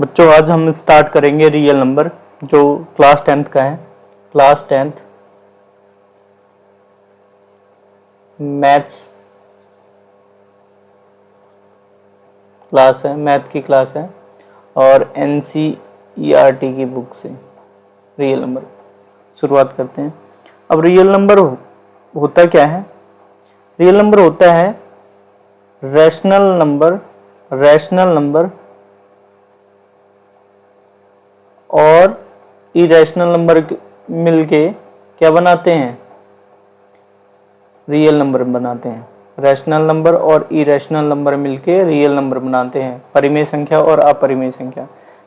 बच्चों आज हम स्टार्ट करेंगे रियल नंबर जो क्लास 10th का है। क्लास 10th मैथ्स क्लास है, मैथ की क्लास है और NCERT की बुक से रियल नंबर शुरुआत करते हैं। अब रियल नंबर होता क्या है? रियल नंबर होता है रैशनल नंबर और इरेशनल नंबर मिलके क्या बनाते हैं? रियल नंबर बनाते हैं। रैशनल नंबर और इरेशनल नंबर मिलके रियल नंबर बनाते हैं, परिमेय संख्या और अपरिमेय संख्या।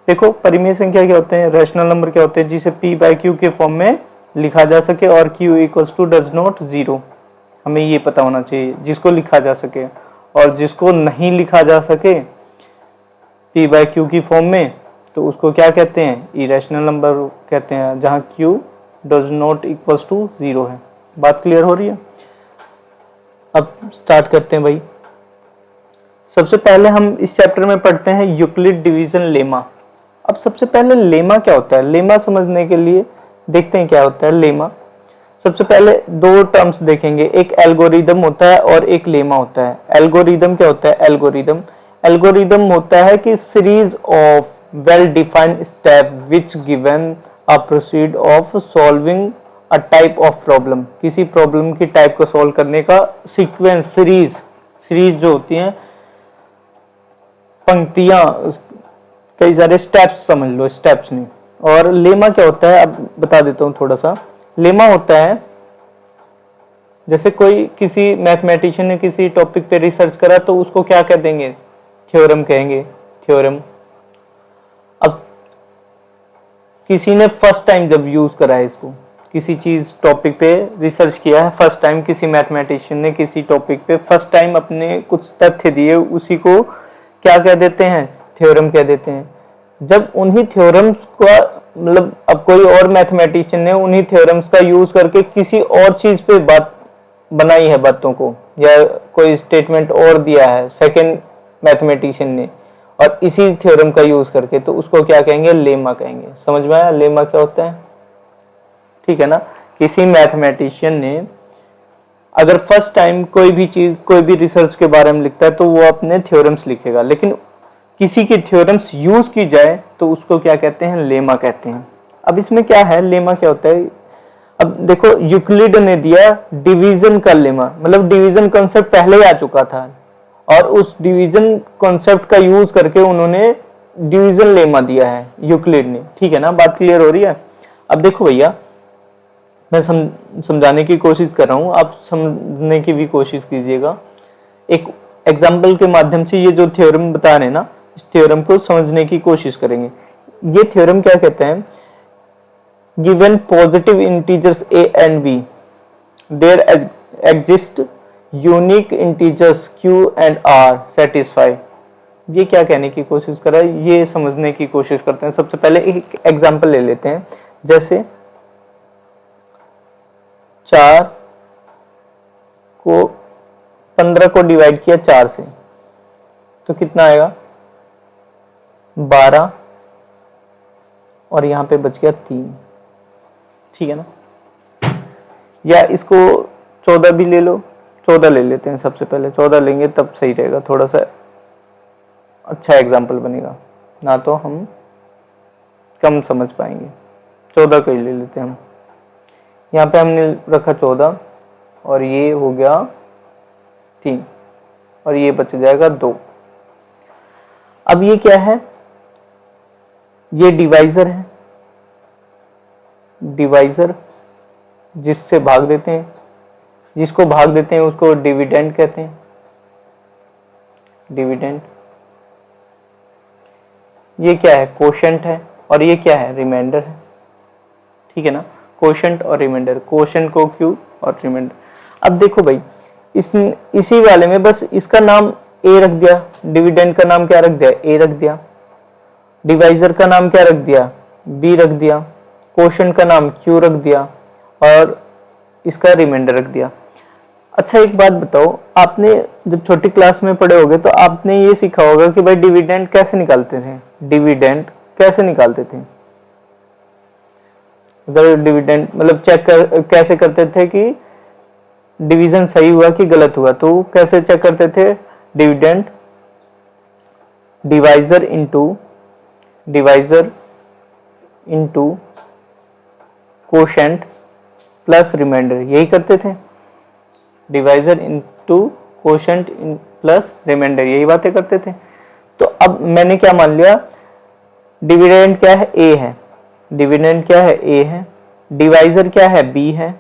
देखो परिमेय संख्या क्या होते हैं, रैशनल नंबर क्या होते हैं, जिसे p/q के फॉर्म में लिखा जा सके और q = डज नॉट 0। हमें ये पता होना चाहिए, जिसको लिखा जा सके और जिसको नहीं लिखा जा सके p/q की फॉर्म में तो उसको क्या कहते हैं? इरेशनल नंबर कहते हैं, जहां q डज नॉट = 0 है। बात क्लियर हो रही है? अब स्टार्ट करते हैं भाई। सबसे पहले हम इस चैप्टर में पढ़ते हैं यूक्लिड डिवीजन लेमा। अब सबसे पहले लेमा क्या होता है, लेमा समझने के लिए देखते हैं क्या होता है लेमा। सबसे पहले दो टर्म्स देखेंगे, एक एल्गोरिदम होता है और एक लेमा होता है। एल्गोरिदम क्या होता है? एल्गोरिदम होता है कि series of well defined step which given a proceed of solving a type of problem. किसी प्रॉब्लम की टाइप को सॉल्व करने का सीक्वेंस, सीरीज जो होती हैं, पंक्तियां, कई सारे स्टेप्स समझ लो, स्टेप्स नहीं। और लेमा क्या होता है अब बता देता हूं थोड़ा सा। लेमा होता है जैसे कोई किसी मैथमेटिशियन ने किसी टॉपिक पे रिसर्च करा तो उसको क्या कह देंगे? थ्योरम कहेंगे, थ्योरम। अब किसी ने फर्स्ट टाइम जब यूज करा है इसको, किसी चीज टॉपिक पे रिसर्च किया है फर्स्ट टाइम, किसी मैथमेटिशियन ने किसी टॉपिक पे फर्स्ट टाइम अपने कुछ तथ्य दिए, उसी को क्या कह देते हैं? थ्योरम कह देते हैं। जब उन्हीं थ्योरम्स का मतलब अब कोई और मैथमेटिशियन ने उन्हीं थ्योरम्स का यूज करके किसी और चीज पे बात बनाई है, बातों को, या कोई स्टेटमेंट और दिया है सेकंड मैथमेटिशियन ने, और इसी थ्योरम का यूज करके, तो उसको क्या कहेंगे? लेमा कहेंगे। समझ में आया लेमा क्या होता है? ठीक है ना। किसी मैथमेटिशियन ने अगर फर्स्ट टाइम कोई भी चीज, कोई भी रिसर्च के बारे में लिखता है तो वो अपने थ्योरम्स लिखेगा, लेकिन किसी की थ्योरम्स यूज की जाए तो उसको क्या कहते हैं? लेमा कहते हैं। अब इसमें क्या है, लेमा क्या होता है? अब देखो यूक्लिड ने दिया डिवीजन का लेमा, मतलब डिवीजन कॉन्सेप्ट पहले ही आ चुका था और उस डिवीजन कॉन्सेप्ट का यूज करके उन्होंने डिवीजन लेमा दिया है यूक्लिड ने। ठीक है ना, बात क्लियर हो रही है? अब देखो भैया, मैं समझाने की कोशिश कर रहा हूं, आप समझने की भी कोशिश कीजिएगा। एक एग्जाम्पल के माध्यम से ये जो थ्योरम बता रहे हैं ना, इस थ्योरम को समझने की कोशिश करेंगे। ये थ्योरम क्या कहते हैं? Given positive integers a and b, there exist unique integers q and r satisfy। ये क्या कहने की कोशिश कर रहा है, ये समझने की कोशिश करते हैं। सबसे पहले एक एग्जाम्पल ले लेते हैं, जैसे 4 को 15 को डिवाइड किया 4 से तो कितना आएगा? 12, और यहां पे बच गया 3। ठीक है ना। या इसको 14 भी ले लो, 14 ले लेते हैं। सबसे पहले 14 लेंगे तब सही रहेगा, थोड़ा सा अच्छा एग्जाम्पल बनेगा, ना तो हम कम समझ पाएंगे। 14 को ही ले लेते हैं हम। यहाँ पे हमने रखा 14 और ये हो गया 3 और ये बच जाएगा 2। अब ये क्या है? ये डिवाइजर है, डिवाइजर जिससे भाग देते हैं, जिसको भाग देते हैं उसको डिविडेंड कहते हैं, डिविडेंड। ये क्या है? कोशेंट है, और ये क्या है? रिमाइंडर है। ठीक है ना, कोशेंट और रिमाइंडर, कोशेंट को q और रिमाइंडर। अब देखो भाई, इसी वाले में बस इसका नाम a रख दिया, डिविडेंड का नाम क्या रख दिया? a रख दिया, डिवाइजर का नाम क्या रख दिया? b रख दिया, कोशेंट का नाम q रख दिया और इसका रिमाइंडर रख दिया। अच्छा एक बात बताओ, आपने जब छोटी क्लास में पढ़े होगे तो आपने ये सीखा होगा कि भाई डिविडेंड कैसे निकालते थे, डिविडेंड कैसे निकालते थे। अगर डिविडेंड मतलब चेक कर कैसे करते थे कि डिवीजन सही हुआ कि गलत हुआ, तो कैसे चेक करते थे, dividend divisor into quotient plus remainder, यही करते थे। Divisor into quotient plus remainder, यही बातें करते थे। तो अब मैंने क्या मान लिया, डिविडेंड क्या है, ए है, डिविडेंड क्या है, ए है, डिवाइजर क्या है, बी है,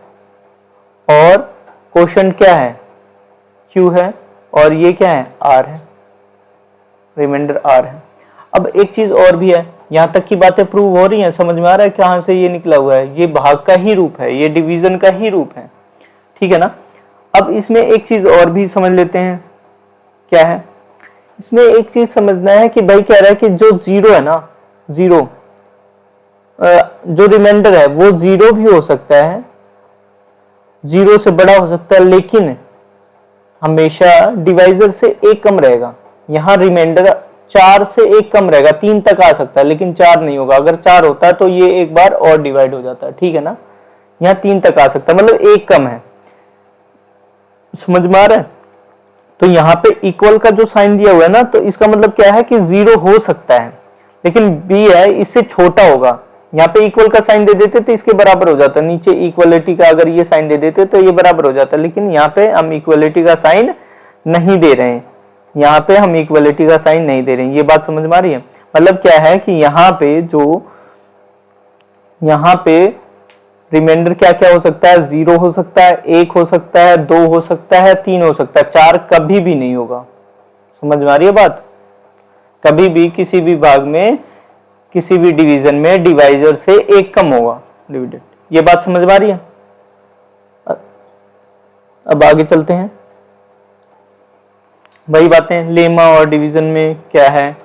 और कोशेंट क्या है, क्यू है, और ये क्या है, आर है, रिमाइंडर आर है। अब एक चीज और भी है, यहां तक की बातें प्रूव हो रही हैं, समझ में आ रहा है कहां से ये निकला हुआ है, ये भाग का ही रूप है, ये डिवीजन का ही रूप है, ठीक है ना। अब इसमें एक चीज और भी समझ लेते हैं, क्या है, इसमें एक चीज समझना है कि भाई कह रहा है कि जो जीरो है ना, जीरो जो रिमाइंडर है वो जीरो भी हो सकता है, जीरो से बड़ा हो सकता है, लेकिन हमेशा डिवाइजर से एक कम रहेगा। यहां रिमाइंडर 4 से एक कम रहेगा, 3 तक आ सकता है लेकिन 4 नहीं होगा। अगर 4 होता है तो ये एक बार और डिवाइड हो जाता है, ठीक है ना। यहाँ 3 तक आ सकता है, मतलब एक कम है, समझ में आ रहा है। तो यहाँ पे इक्वल का जो साइन दिया हुआ है ना, तो इसका मतलब क्या है कि जीरो हो सकता है, लेकिन बी है इससे छोटा होगा। यहाँ पे इक्वल का साइन दे देते तो इसके बराबर हो जाता, नीचे इक्वलिटी का अगर ये साइन दे देते तो ये बराबर हो जाता, लेकिन यहाँ पे हम इक्वलिटी का साइन नहीं दे रहे हैं, यहाँ पे हम इक्वलिटी का साइन नहीं दे रहे हैं। ये बात समझ में आ रही है। मतलब क्या है कि यहाँ पे रिमाइंडर क्या क्या हो सकता है, 0 हो सकता है, 1 हो सकता है, 2 हो सकता है, 3 हो सकता है, 4 कभी भी नहीं होगा। समझ में आ रही है बात। कभी भी किसी भी भाग में, किसी भी डिवीजन में डिवाइजर से एक कम होगा डिविडेंड। ये बात समझ में आ रही है। अब आगे चलते हैं, वही बातें लेमा और डिवीजन में क्या है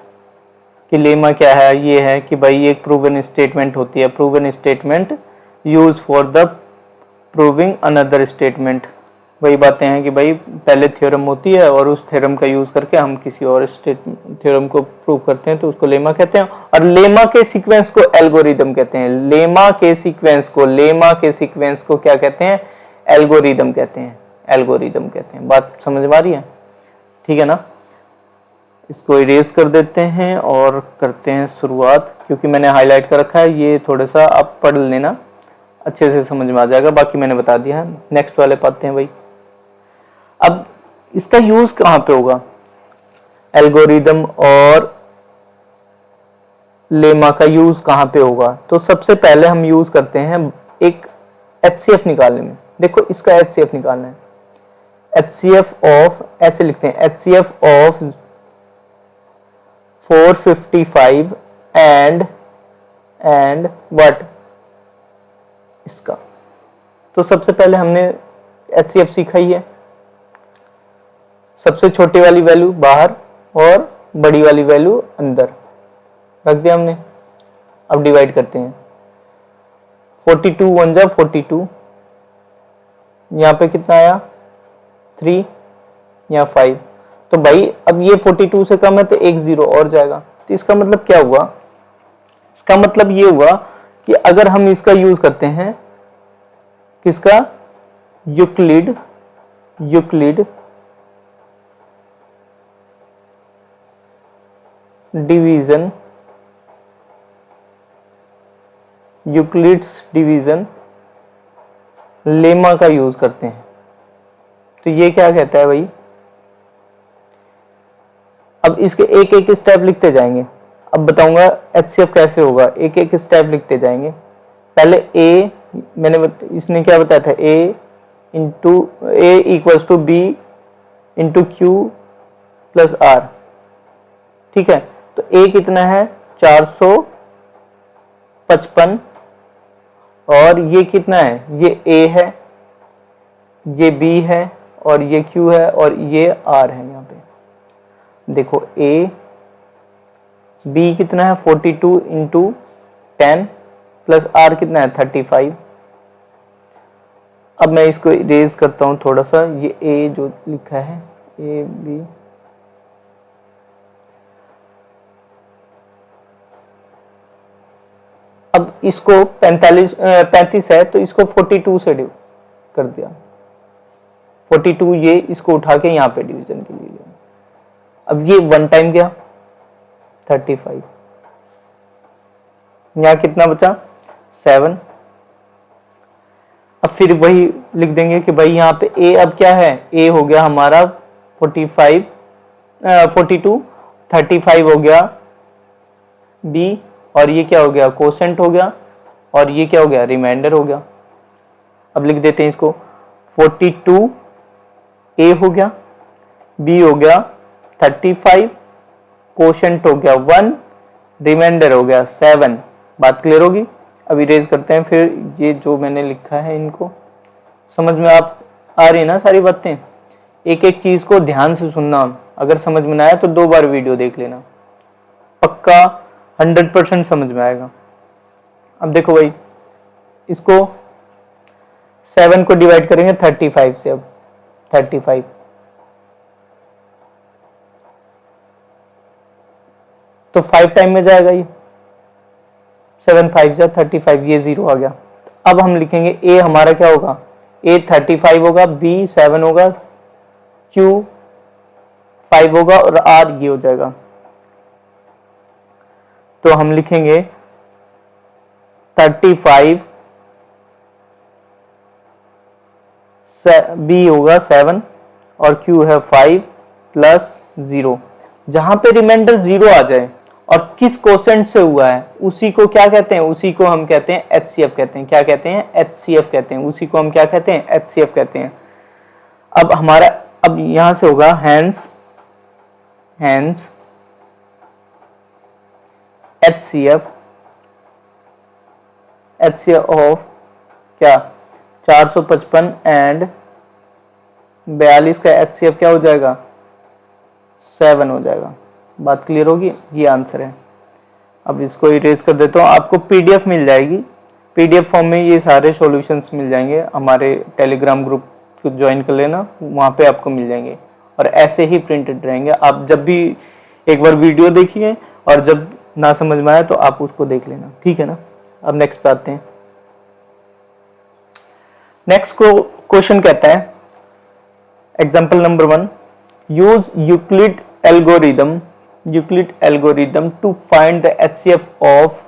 कि लेमा क्या है, ये है कि भाई एक प्रूवन स्टेटमेंट होती है, proven statement use for the proving another statement. वही बातें हैं कि भाई पहले थ्योरम होती है और उस थ्योरम का यूज करके हम किसी और थ्योरम को प्रूव करते हैं, तो उसको लेमा कहते हैं। और लेमा के सीक्वेंस को एल्गोरिदम कहते हैं। लेमा के सीक्वेंस को क्या कहते हैं, एल्गोरिदम कहते हैं, एल्गोरिदम कहते हैं। बात समझ में आ रही है, ठीक है ना। इसको इरेज कर देते हैं और करते हैं शुरुआत, क्योंकि मैंने हाईलाइट कर रखा है, ये थोड़ा सा आप पढ़ लेना, अच्छे से समझ में आ जाएगा, बाकी मैंने बता दिया है। नेक्स्ट वाले पाते हैं भाई। अब इसका यूज कहां पे होगा, एल्गोरिदम और लेमा का यूज कहां पे होगा। तो सबसे पहले हम यूज करते हैं एक HCF निकालने में। देखो इसका HCF निकालना है, HCF ऑफ, ऐसे लिखते हैं, HCF ऑफ 455 एंड व्हाट, इसका। तो सबसे पहले हमने HCF सीखा ही है, सबसे छोटी वाली वैल्यू बाहर और बड़ी वाली वैल्यू अंदर रख दिया हमने। अब डिवाइड करते हैं, 42 1 जा 42, यहाँ पे कितना आया 3, यहाँ 5। तो भाई अब ये 42 से कम है तो एक 0 और जाएगा। तो इसका मतलब क्या हुआ, इसका मतलब ये हुआ कि अगर हम इसका यूज करते हैं, किसका, Euclid division, Euclid's division lemma का यूज करते हैं, तो ये क्या कहता है भाई। अब इसके एक एक स्टेप लिखते जाएंगे। अब बताऊंगा HCF कैसे होगा, एक एक स्टेप लिखते जाएंगे। पहले A, इसने क्या बताया था, A equals to B into Q plus R, ठीक है। तो A कितना है 455, और ये कितना है, ये A है, ये B है, और ये Q है, और ये R है। यहाँ पे देखो B कितना है 42 इंटू 10 प्लस R कितना है 35, अब मैं इसको इरेज करता हूं थोड़ा सा, ये ए जो लिखा है ए बी, अब इसको 35 है तो इसको 42 से डिवाइड कर दिया, 42 ये इसको उठा के यहाँ पे डिवीजन के लिए लिया। अब ये 1 टाइम गया 35, यहाँ कितना बचा 7। अब फिर वही लिख देंगे कि भाई यहाँ पे ए अब क्या है, ए हो गया हमारा 42, 35 हो गया बी, और ये क्या हो गया कोसेंट हो गया, और ये क्या हो गया रिमाइंडर हो गया। अब लिख देते हैं इसको 42 ए हो गया, बी हो गया 35, कोशेंट हो गया 1, रिमाइंडर हो गया 7। बात क्लियर होगी। अब इरेज करते हैं फिर ये जो मैंने लिखा है, इनको समझ में आप आ रही है ना सारी बातें। एक एक चीज को ध्यान से सुनना, अगर समझ में ना आया तो 2 बार वीडियो देख लेना, पक्का 100% समझ में आएगा। अब देखो भाई, इसको 7 को डिवाइड करेंगे 35 से। अब 35 तो 5 टाइम में जाएगा, ये 7 5 जा 35, ये 0 आ गया। अब हम लिखेंगे ए हमारा क्या होगा, ए 35 होगा, बी 7 होगा, क्यू 5 होगा, और आर ये हो जाएगा। तो हम लिखेंगे 35, बी होगा 7 और क्यू है 5 प्लस 0। जहां पे रिमाइंडर 0 आ जाए और किस कोसेंट से हुआ है उसी को क्या कहते हैं, उसी को हम कहते हैं एचसीएफ कहते हैं। क्या कहते हैं, एचसीएफ कहते हैं। उसी को हम क्या कहते हैं, एचसीएफ कहते हैं। अब हमारा अब यहां से होगा हैंस एचसीएफ ऑफ क्या 455 एंड 42 का एचसीएफ क्या हो जाएगा 7 हो जाएगा। बात क्लियर होगी, ये आंसर है। अब इसको इरेज कर देता हूँ, आपको पीडीएफ मिल जाएगी, पीडीएफ फॉर्म में ये सारे सॉल्यूशंस मिल जाएंगे। हमारे टेलीग्राम ग्रुप को ज्वाइन कर लेना, वहाँ पे आपको मिल जाएंगे और ऐसे ही प्रिंटेड रहेंगे। आप जब भी एक बार वीडियो देखिए और जब ना समझ में आए तो आप उसको देख लेना, ठीक है ना। अब नेक्स्ट पे आते हैं। नेक्स्ट को क्वेश्चन कहता है example number 1, use Euclid algorithm to find the HCF of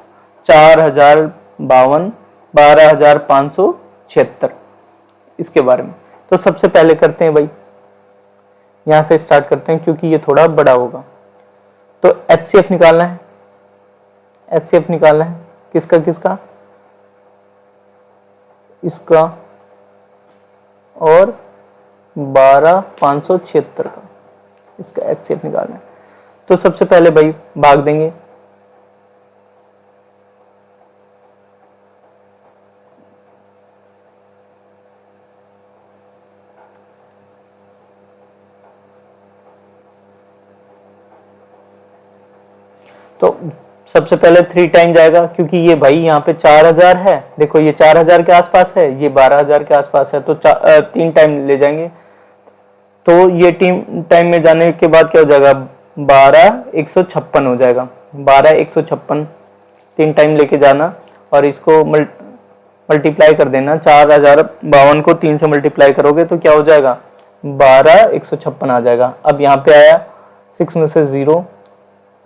4052 12576। इसके बारे में तो सबसे पहले करते हैं भाई, यहां से स्टार्ट करते हैं क्योंकि ये थोड़ा बड़ा होगा। तो एचसीएफ निकालना है, एचसीएफ निकालना है किसका किसका, इसका और 12576 का, इसका एचसीएफ निकालना है। तो सबसे पहले भाई भाग देंगे, तो सबसे पहले 3 टाइम जाएगा क्योंकि ये भाई यहाँ पे 4000 है, देखो ये 4000 के आसपास है, ये 12000 के आसपास है, तो 3 टाइम ले जाएंगे। तो ये टाइम में जाने के बाद क्या हो जाएगा 12156 हो जाएगा, 12156 3 टाइम लेके जाना और इसको मल्टीप्लाई कर देना। 4052 को 3 से मल्टीप्लाई करोगे तो क्या हो जाएगा 12156 आ जाएगा। अब यहाँ पे आया 6 में से 0,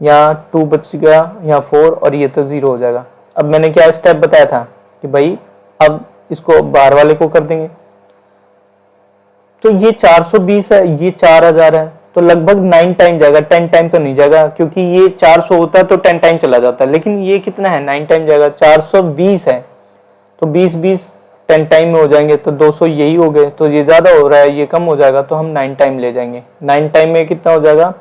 यहाँ 2 बच गया, यहाँ 4 और ये तो 0 हो जाएगा। अब मैंने क्या स्टेप बताया था कि भाई अब इसको बाहर वाले को कर देंगे। तो ये 420 है, ये 4000 है, तो लगभग 9 टाइम जाएगा, 10 टाइम तो नहीं जाएगा क्योंकि ये 400 होता है तो 10 टाइम चला जाता है, लेकिन ये कितना है 9 टाइम जाएगा। 420 है तो 20 10 टाइम में हो जाएंगे, तो 200 यही हो गए, तो ये ज्यादा हो रहा है, ये कम हो जाएगा, तो हम 9 टाइम ले जाएंगे। 9 टाइम में कितना हो जाएगा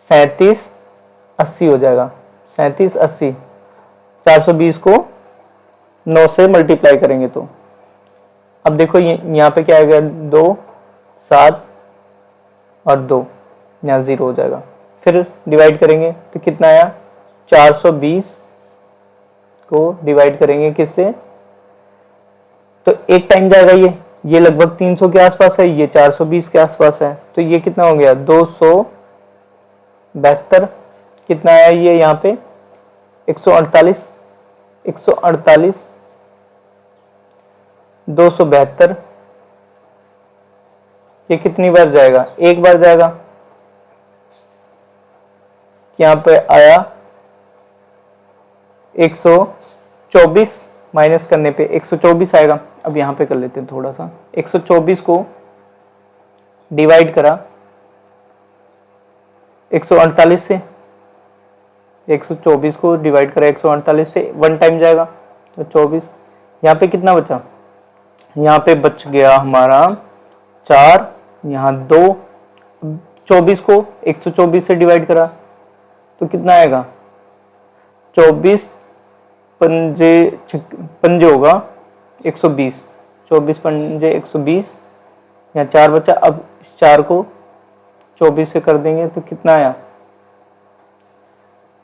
3780 हो जाएगा, 3780। 420 को 9 से मल्टीप्लाई करेंगे तो अब देखो यहाँ पे क्या आएगा 2 7 और 2, यहाँ 0 हो जाएगा। फिर डिवाइड करेंगे तो कितना आया 420 को डिवाइड करेंगे किससे, तो तो एक टाइम जाएगा, ये लगभग 300 के आसपास है, ये 420 के आसपास है, तो ये कितना हो गया 272। कितना आया ये यहाँ पे 148, 148 272, ये कितनी बार जाएगा, एक बार जाएगा। यहाँ पे आया 124, माइनस करने पे 124 आएगा। अब यहाँ पे कर लेते हैं थोड़ा सा, 124 को डिवाइड करा 148 से, 124 को डिवाइड करा 148 से, वन टाइम जाएगा तो 24। यहाँ पे कितना बचा, यहाँ पे बच गया हमारा 4, यहाँ 2, 24 को 124 से डिवाइड करा तो कितना आएगा 24 पंजे होगा 120, 24 पंजे 120, यहाँ 4 बचा। अब 4 को 24 से कर देंगे तो कितना आया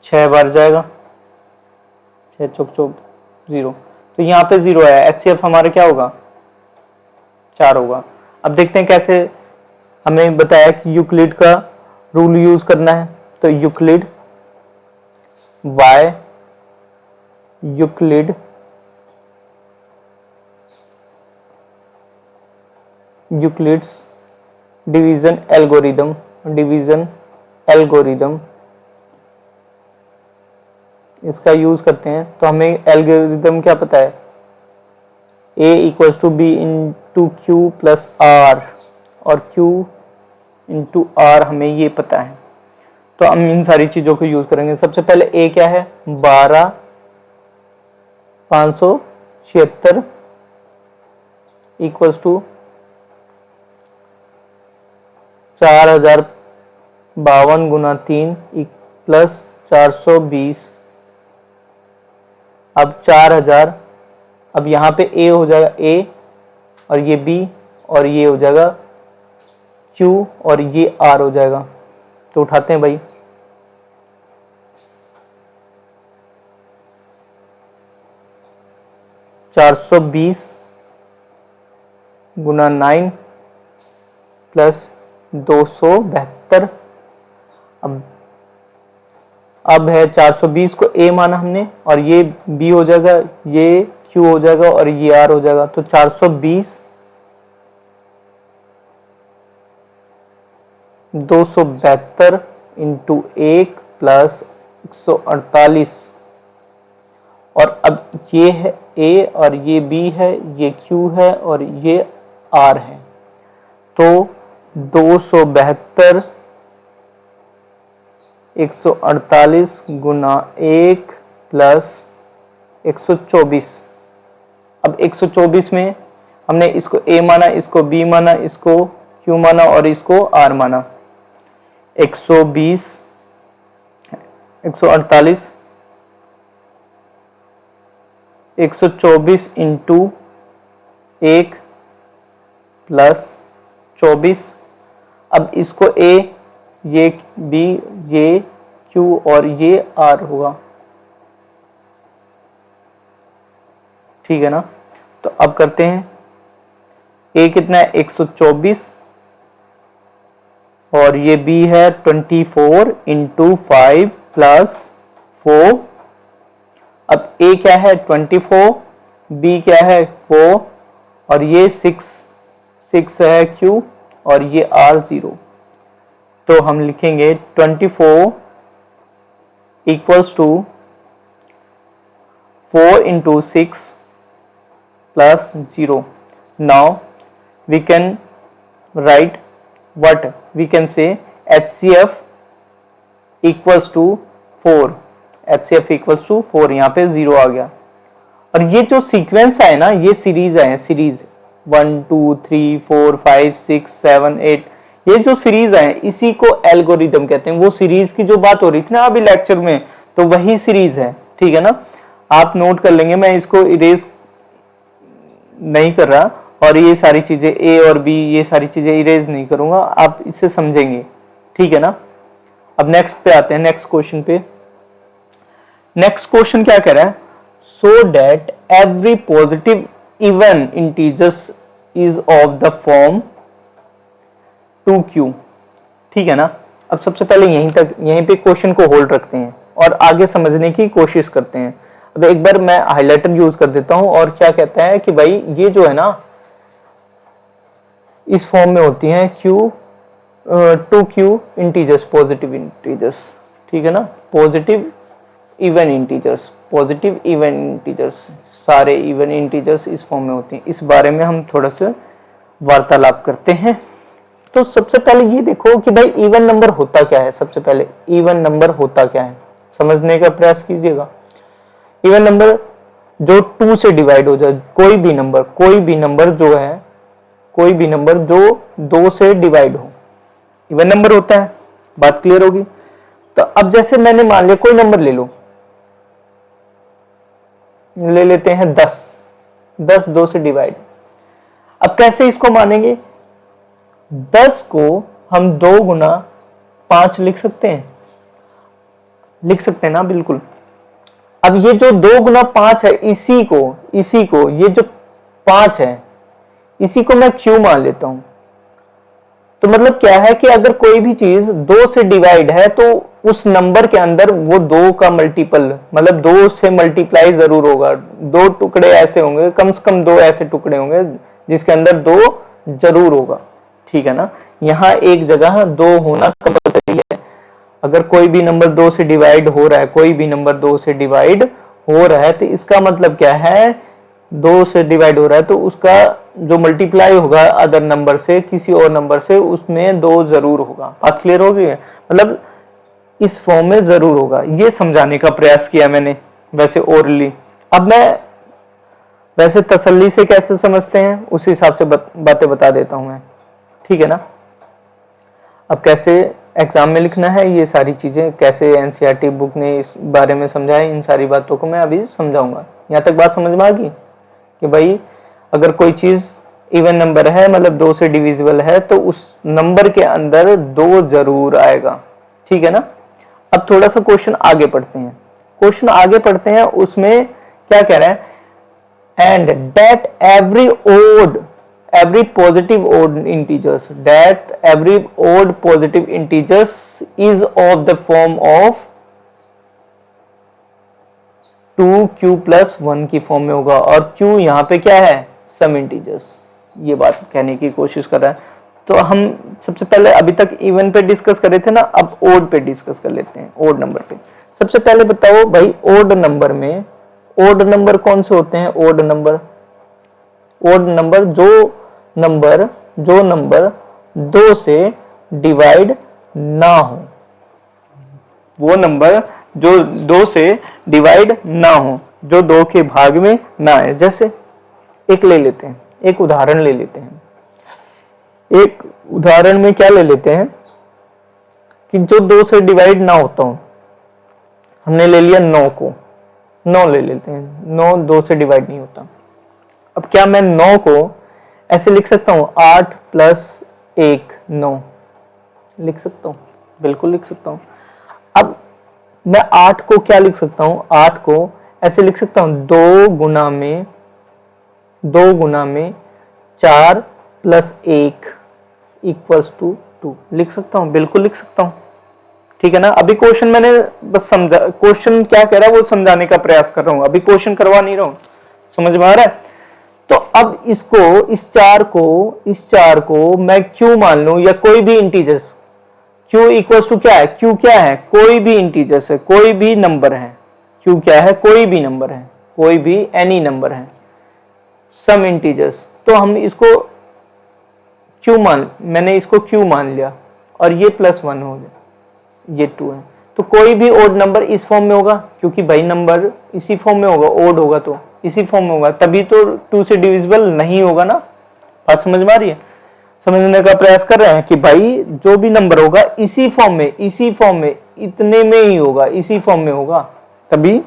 6 बार जाएगा, 6 चौक 0, तो यहाँ पे 0 आया। HCF हमारा क्या होगा 4 होगा। अब देखते हैं कैसे, हमें बताया कि यूक्लिड का रूल यूज करना है, तो यूक्लिड यूक्लिड्स डिवीजन एल्गोरिदम इसका यूज करते हैं। तो हमें एल्गोरिदम क्या पता है, A equals to B into Q plus R, और Q इंटू आर हमें ये पता है। तो हम इन सारी चीजों को यूज करेंगे। सबसे पहले A क्या है 12576 इक्वल्स टू 4052 गुना 3 प्लस 420। अब 4000, अब यहाँ पे A हो जाएगा A, और ये B, और ये हो जाएगा Q, और ये R हो जाएगा। तो उठाते हैं भाई, $420 गुना 9 प्लस 272। अब है 420 को A माना हमने, और ये B हो जाएगा, ये Q हो जाएगा, और ये R हो जाएगा। तो 420 272 इंटू 1 प्लस 148, और अब ये है A और ये B है, ये Q है और ये R है। तो 272 148 गुना 1 प्लस 124। अब 124 में हमने इसको A माना, इसको B माना, इसको Q माना और इसको R माना। 120 148 124 इंटू 1 प्लस 24। अब इसको A, ये B, ये Q और ये R होगा, ठीक है ना। तो अब करते हैं, A कितना है 124, और ये B है 24 इंटू 5 प्लस 4। अब A क्या है 24, B क्या है 4, और ये 6 है Q, और ये R 0। तो हम लिखेंगे 24 equals to 4 into 6 plus 0। Now we can write what we can say HCF equals to 4, HCF equals to 4, यहाँ पे 0 आ गया। और ये जो सीक्वेंस है ना, ये सीरीज है, सीरीज 1 2 3 4 5 6 7 8, ये जो सीरीज है इसी को एल्गोरिदम कहते हैं। वो सीरीज की जो बात हो रही थी ना अभी लेक्चर में, तो वही सीरीज है, ठीक है ना। आप नोट कर लेंगे, मैं इसको इरेज नहीं कर रहा, और ये सारी चीजें A और B, ये सारी चीजें इरेज नहीं करूंगा, आप इसे समझेंगे, ठीक है ना। अब नेक्स्ट पे आते हैं, नेक्स्ट क्वेश्चन पे। नेक्स्ट क्वेश्चन क्या कह रहा है, so that every positive even integers is of the form 2q। ठीक है ना। अब सबसे पहले यहीं पे क्वेश्चन को होल्ड रखते हैं और आगे समझने की कोशिश करते हैं। अब एक बार मैं हाइलाइटर यूज कर देता हूं और क्या कहता है कि भाई ये जो है ना इस फॉर्म में होती हैं two Q integers, positive integers. ठीक है ना, positive even integers, positive even integers, सारे इवन इंटीजर्स इस फॉर्म में होती हैं। इस बारे में हम थोड़ा सा वार्तालाप करते हैं। तो सबसे पहले ये देखो कि भाई इवन नंबर होता क्या है। सबसे पहले इवन नंबर होता क्या है समझने का प्रयास कीजिएगा। इवन नंबर जो 2 से डिवाइड हो जाए, कोई भी नंबर जो है, कोई भी नंबर जो 2 से डिवाइड हो, इवन नंबर होता है। बात क्लियर होगी। तो अब जैसे मैंने मान लिया कोई नंबर ले लेते हैं 10 2 से डिवाइड। अब कैसे इसको मानेंगे? 10 को हम 2 गुना 5 लिख सकते हैं ना, बिल्कुल। अब ये जो 2 गुना 5 है, इसी को ये जो 5 है इसी को मैं क्यू मान लेता हूं। तो मतलब क्या है कि अगर कोई भी चीज 2 से डिवाइड है तो उस नंबर के अंदर वो 2 का मल्टीपल, मतलब 2 से मल्टीप्लाई जरूर होगा। 2 टुकड़े ऐसे होंगे, कम से कम 2 ऐसे टुकड़े होंगे जिसके अंदर 2 जरूर होगा। ठीक है ना। यहाँ एक जगह 2 होना कंपल्सरी है। अगर कोई भी नंबर 2 से डिवाइड हो रहा है, कोई भी नंबर 2 से डिवाइड हो रहा है, तो इसका मतलब क्या है? 2 से डिवाइड हो रहा है तो उसका जो मल्टीप्लाई होगा अदर नंबर से, किसी और नंबर से, उसमें 2 जरूर होगा। बात क्लियर हो गई है? मतलब इस फॉर्म में जरूर होगा। ये समझाने का प्रयास किया मैंने वैसे ओरली। अब मैं वैसे तसल्ली से कैसे समझते हैं उस हिसाब से बातें बता देता हूं मैं। ठीक है ना। अब कैसे एग्जाम में लिखना है ये सारी चीजें, कैसे एनसीईआरटी बुक ने इस बारे में समझाया, इन सारी बातों को मैं अभी समझाऊंगा। यहाँ तक बात समझ में आ गई कि भाई अगर कोई चीज इवन नंबर है, मतलब 2 से डिविजिबल है, तो उस नंबर के अंदर 2 जरूर आएगा। ठीक है ना। अब थोड़ा सा क्वेश्चन आगे पढ़ते हैं। उसमें क्या कह रहा है? And that every positive odd integers is of the form of 2q plus 1 की फॉर्म में होगा। और q यहाँ पे क्या है? Some integers. ये बात कहने की कोशिश कर रहा है। तो हम सबसे पहले अभी तक इवन पे डिस्कस कर रहे थे ना, अब ओड पे डिस्कस कर लेते हैं, ओड नंबर पे। सबसे पहले बताओ भाई, ओड नंबर में ओड नंबर कौन से होते हैं? ओड नंबर जो नंबर 2 से डिवाइड ना हो, वो नंबर जो 2 से डिवाइड ना हो, जो 2 के भाग में ना है। जैसे एक उदाहरण ले लेते हैं। एक उदाहरण में क्या ले लेते हैं कि जो 2 से डिवाइड ना होता हो, हमने ले लिया 9 ले लेते हैं। 9 2 से डिवाइड नहीं होता। अब क्या मैं 9 को ऐसे लिख सकता हूं? 8 + 1 9 लिख सकता हूं, बिल्कुल लिख सकता हूं। अब मैं 8 को क्या लिख सकता हूं? 8 को ऐसे लिख सकता हूं 2 गुना में 4 + 1 = 2 लिख सकता हूं, बिल्कुल लिख सकता हूं। ठीक है ना। अभी क्वेश्चन मैंने बस समझा, क्वेश्चन क्या कह रहा है वो समझाने का प्रयास कर रहा हूं, अभी क्वेश्चन करवा नहीं रहा हूं। समझ में आ रहा है? तो अब इस 4 को मैं क्यू मान लूं या कोई भी इंटीजर्स। क्यू = क्या है? क्यू क्या है? कोई भी इंटीजर्स है, कोई भी नंबर है। क्यू क्या है? कोई भी नंबर है, कोई भी एनी नंबर है, सम इंटीजर्स। तो हम इसको मैंने इसको क्यू मान लिया और ये +1 हो गया, ये 2 है। तो कोई भी ओड नंबर इस फॉर्म में होगा, क्योंकि भाई नंबर इसी फॉर्म में होगा, ओड होगा तो इसी फॉर्म में होगा, तभी तो 2 से डिविजिबल नहीं होगा ना। बात समझ में आ रही है? समझने का प्रयास कर रहे हैं कि भाई जो भी नंबर होगा इसी फॉर्म में इतने में ही होगा, इसी फॉर्म में होगा, तभी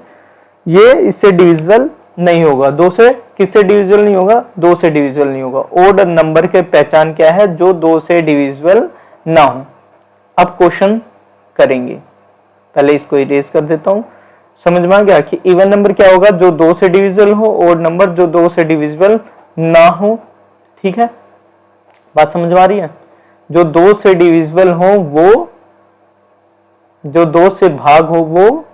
ये इससे डिविजिबल नहीं होगा। 2 से किससे डिविजिबल नहीं होगा? 2 से डिविजिबल नहीं होगा। ओड नंबर के पहचान क्या है? जो 2 से डिविजिबल ना हो। अब क्वेश्चन करेंगे, पहले इसको इरेज कर देता हूं। समझ में आ गया कि इवन नंबर क्या होगा, जो 2 से डिविजिबल हो, और नंबर जो 2 से डिविजिबल ना हो। ठीक है, बात समझ में आ रही है? जो 2 से डिविजिबल हो वो, जो 2 से भाग हो वो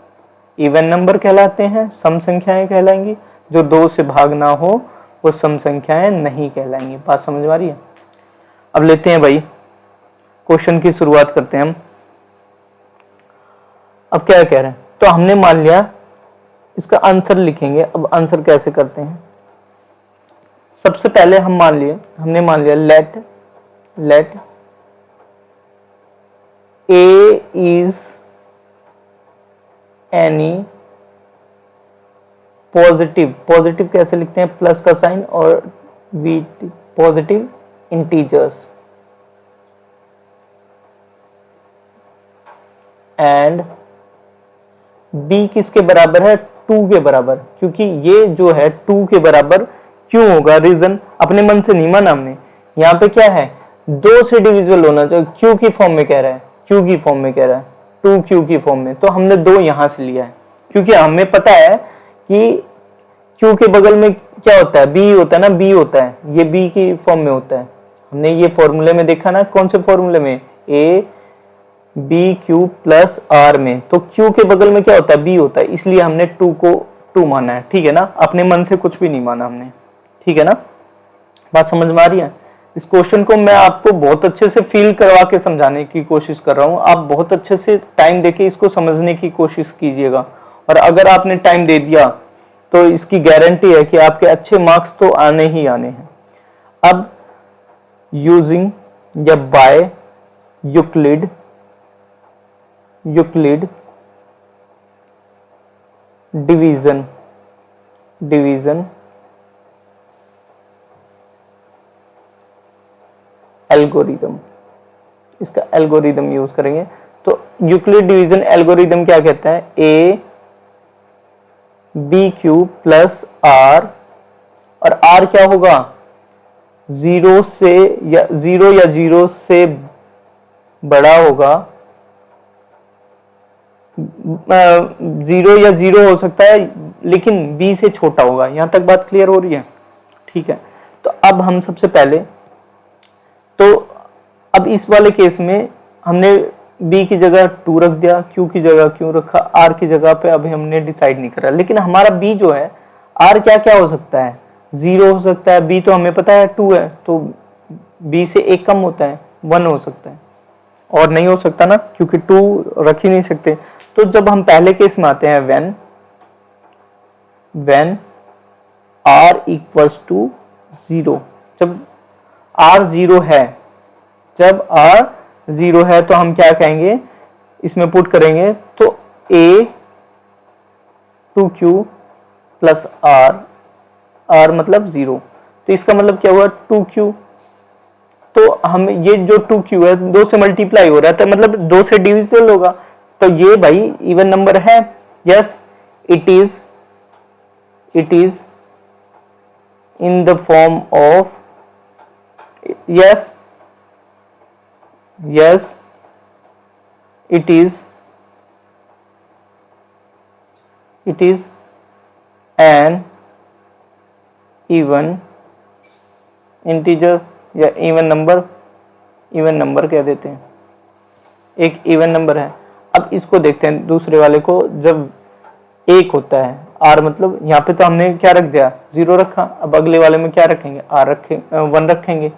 इवन नंबर कहलाते हैं, सम संख्याएं कहलाएंगी। जो 2 से भाग ना हो वो सम संख्याएं नहीं कहलाएंगी। बात समझ में आ रही है? अब लेते हैं भाई क्वेश्चन की शुरुआत करते हैं हम। अब क्या कह रहे हैं, तो हमने मान लिया इसका आंसर लिखेंगे। अब आंसर कैसे करते हैं, सबसे पहले हमने मान लिया let A is any positive कैसे लिखते हैं, प्लस का साइन और B positive integers, and B किसके बराबर है, 2 के बराबर। क्योंकि ये जो है 2 के बराबर क्यों होगा, रीजन अपने मन से नहीं माना हमने। यहाँ पे क्या है, 2 से डिविजिबल होना चाहिए, क्यू की फॉर्म में कह रहा है, 2 क्यू की फॉर्म में, तो हमने 2 यहां से लिया है। क्योंकि हमें पता है कि क्यू के बगल में क्या होता है, बी होता है ना, बी होता है, ये बी की फॉर्म में होता है। हमने ये फॉर्मूले में देखा ना, कौन से फॉर्मूले में, A B Q plus R में, तो क्यू के बगल में क्या होता है, बी होता है, इसलिए हमने 2 को 2 माना है। ठीक है ना, अपने मन से कुछ भी नहीं माना हमने। ठीक है ना, बात समझ में आ रही है? इस क्वेश्चन को मैं आपको बहुत अच्छे से फील करवा के समझाने की कोशिश कर रहा हूं। आप बहुत अच्छे से टाइम देके इसको समझने की कोशिश कीजिएगा, और अगर आपने टाइम दे दिया तो इसकी गारंटी है कि आपके अच्छे मार्क्स तो आने ही आने हैं। अब यूजिंग या बाय यूक्लिड डिवीजन एल्गोरिदम, इसका एल्गोरिदम यूज करेंगे। तो यूक्लिड डिवीजन एल्गोरिदम क्या कहता है, A B Q plus R, और आर क्या होगा, 0 या 0 से बड़ा होगा, 0 या 0 हो सकता है लेकिन b से छोटा होगा। यहां तक बात क्लियर हो रही है? ठीक है, तो अब हम सबसे पहले, तो अब इस वाले केस में हमने b की जगह 2 रख दिया, q की जगह q रखा, r की जगह पे अभी हमने डिसाइड नहीं करा। लेकिन हमारा b जो है, r क्या क्या हो सकता है, 0 हो सकता है, b तो हमें पता है 2 है, तो b से 1 कम होता है, 1 हो सकता है, और नहीं हो सकता ना, क्योंकि 2 रख ही नहीं सकते। तो जब हम पहले केस में आते हैं, व्हेन r इक्वल्स टू 0, जब r 0 है, तो हम क्या कहेंगे, इसमें पुट करेंगे, तो a 2q प्लस r मतलब 0, तो इसका मतलब क्या हुआ, 2q। तो हम ये जो 2q है 2 से मल्टीप्लाई हो रहा है, तो मतलब 2 से डिविजिबल होगा, तो ये भाई इवन नंबर है। Yes, it is in the form of, yes it is an even integer या इवन नंबर कह देते हैं, एक इवन नंबर है। अब इसको देखते हैं दूसरे वाले को, जब 1 होता है, r मतलब यहाँ पे तो हमने क्या रख दिया, 0 रखा। अब अगले वाले में क्या रखेंगे, 1 रखेंगे।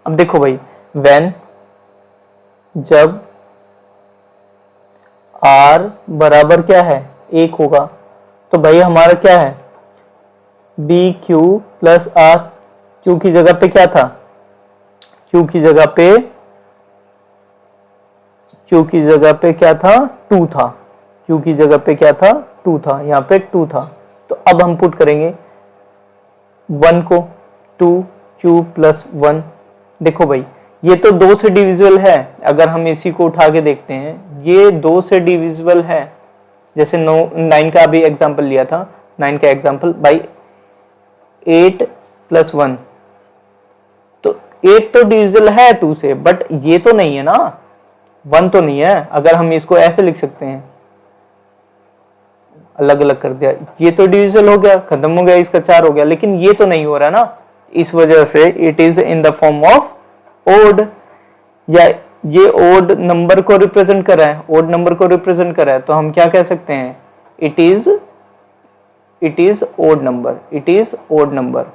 अब देखो भाई, व्हेन जब r बराबर क्या है, 1 होगा, तो भाई हमारा क्या है, B Q plus R, Q की जगह पे क्या था, क्यू की जगह पे क्या था, 2 था, क्यू की जगह पे क्या था, 2 था, यहाँ पे 2 था। तो अब हम पुट करेंगे 1 को, 2 क्यू प्लस 1। देखो भाई, ये तो 2 से डिविजिबल है, अगर हम इसी को उठा के देखते हैं, ये 2 से डिविजिबल है। जैसे 9 का अभी एग्जांपल लिया था, 9 का एग्जांपल भाई 8 प्लस 1, तो 8 तो डिविजिबल है 2 से, बट ये तो नहीं है ना, 1 तो नहीं है। अगर हम इसको ऐसे लिख सकते हैं, अलग अलग कर दिया, ये तो डिविजिबल हो गया, खत्म हो गया, इसका 4 हो गया, लेकिन ये तो नहीं हो रहा ना, इस वजह से it is in the form of odd, या ये ओड नंबर को रिप्रेजेंट कर रहा है, ओड नंबर को रिप्रेजेंट कर रहा है, तो हम क्या कह सकते हैं, it is odd number, it is odd number,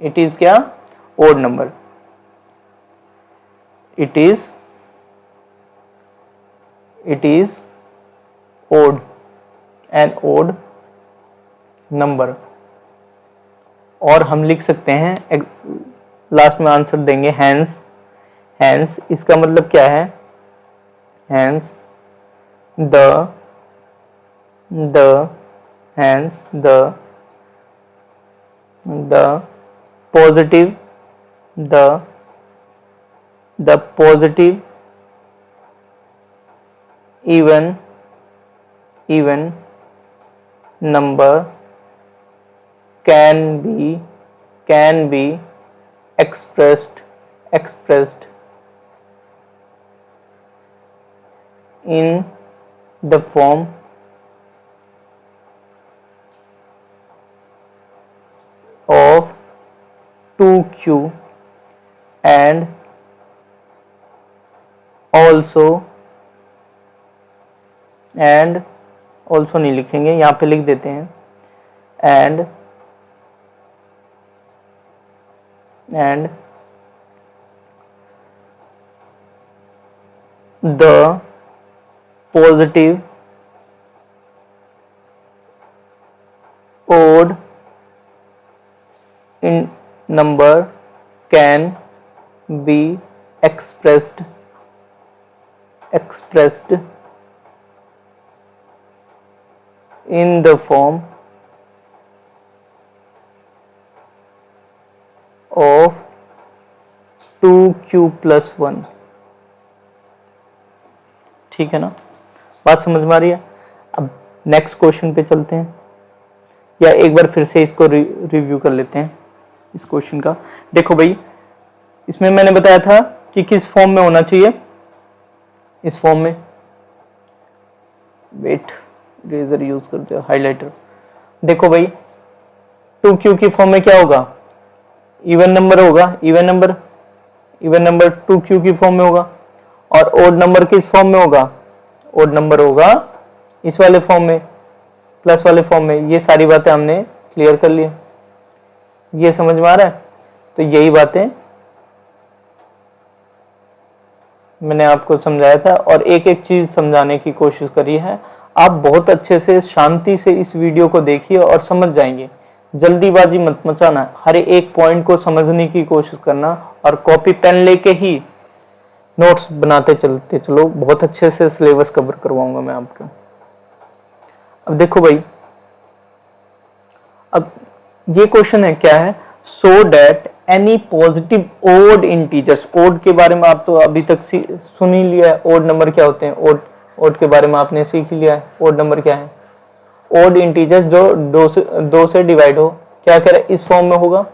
it is क्या, odd number, it is odd, an odd number. और हम लिख सकते हैं, लास्ट में आंसर देंगे हैंस, हैंस इसका मतलब क्या है, hence hence the positive even number can be expressed in the form of 2q and also नहीं लिखेंगे, यहाँ पे लिख देते हैं and the positive odd in number can be expressed in the form of 2q plus 1। ठीक है ना, बात समझ में आ रही है। अब नेक्स्ट क्वेश्चन पे चलते हैं, या एक बार फिर से इसको रिव्यू कर लेते हैं इस क्वेश्चन का। देखो भाई, इसमें मैंने बताया था कि किस फॉर्म में होना चाहिए, इस फॉर्म में, वेट रेजर यूज करते हो, हाइलाइटर। देखो भाई 2q की फॉर्म में क्या होगा, इवन नंबर होगा, इवन नंबर 2q की फॉर्म में होगा, और ओड नंबर किस फॉर्म में होगा, ओड नंबर होगा इस वाले फॉर्म में, प्लस वाले फॉर्म में। ये सारी बातें हमने क्लियर कर ली, ये समझ में आ रहा है। तो यही बातें मैंने आपको समझाया था, और एक एक चीज समझाने की कोशिश करी है। आप बहुत अच्छे से शांति से इस वीडियो को देखिए और समझ जाएंगे, जल्दीबाजी मत मचाना, हर एक पॉइंट को समझने की कोशिश करना, और कॉपी पेन लेके ही नोट्स बनाते चलते चलो। बहुत अच्छे से सिलेबस कवर करवाऊंगा मैं आपको। अब देखो भाई, अब ये क्वेश्चन है, क्या है, show that any positive odd integers. Odd के बारे में आप तो अभी तक सुन ही लिया है, ओड नंबर क्या होते हैं, ओड के बारे में आपने सीख ही लिया है। ओड नंबर क्या है, ओड इंटीजर्स जो दो से डिवाइड हो, क्या कह रहे हैं, इस फॉर्म में होगा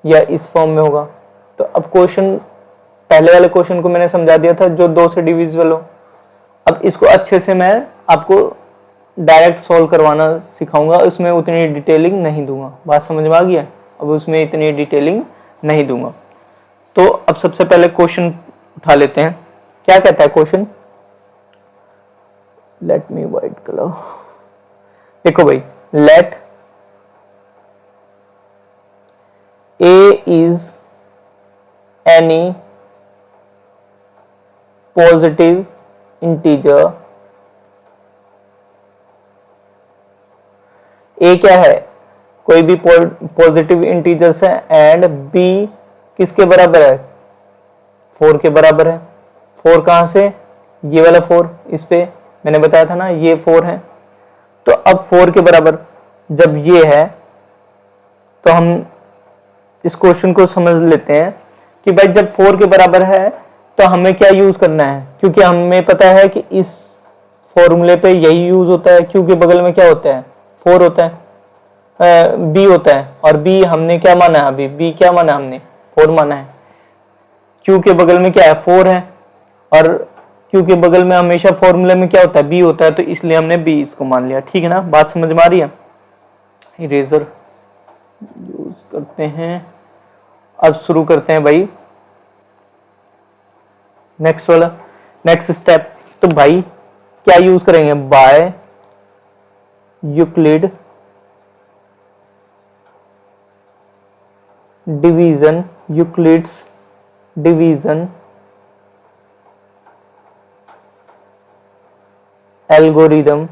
या इस फॉर्म में होगा। तो अब क्वेश्चन, पहले वाले क्वेश्चन को मैंने समझा दिया था, जो 2 से डिविजिबल हो। अब इसको अच्छे से मैं आपको डायरेक्ट सॉल्व करवाना सिखाऊंगा, उसमें उतनी डिटेलिंग नहीं दूंगा। बात समझ में आ गई है, अब उसमें इतनी डिटेलिंग नहीं दूंगा। तो अब सबसे पहले क्वेश्चन उठा लेते हैं। क्या कहता है question, let me white colour. देखो भाई, let A is any positive integer. A क्या है, कोई भी पॉजिटिव इंटीजर्स है, एंड बी किसके बराबर है, 4 के बराबर है। 4 कहां से, ये वाला 4, इस पे मैंने बताया था ना, ये 4 है। तो अब 4 के बराबर जब ये है, तो हम इस क्वेश्चन को समझ लेते हैं कि भाई जब 4 के बराबर है तो हमें क्या यूज करना है, क्योंकि हमें पता है कि इस फॉर्मूले पे यही यूज होता है, क्योंकि बगल में क्या होता है, 4 होता है, बी होता है, और बी हमने क्या माना है, अभी बी क्या माना, हमने 4 माना है। क्यू के बगल में क्या है, 4 है, और क्योंकि बगल में हमेशा फॉर्मूले में क्या होता है, बी होता है, तो इसलिए हमने बी इसको मान लिया। ठीक है ना, बात समझ में आ रही है। इरेजर यूज करते हैं। अब शुरू करते हैं भाई नेक्स्ट वाला, नेक्स्ट स्टेप। तो भाई क्या यूज करेंगे, by Euclid division, Euclid's division algorithm,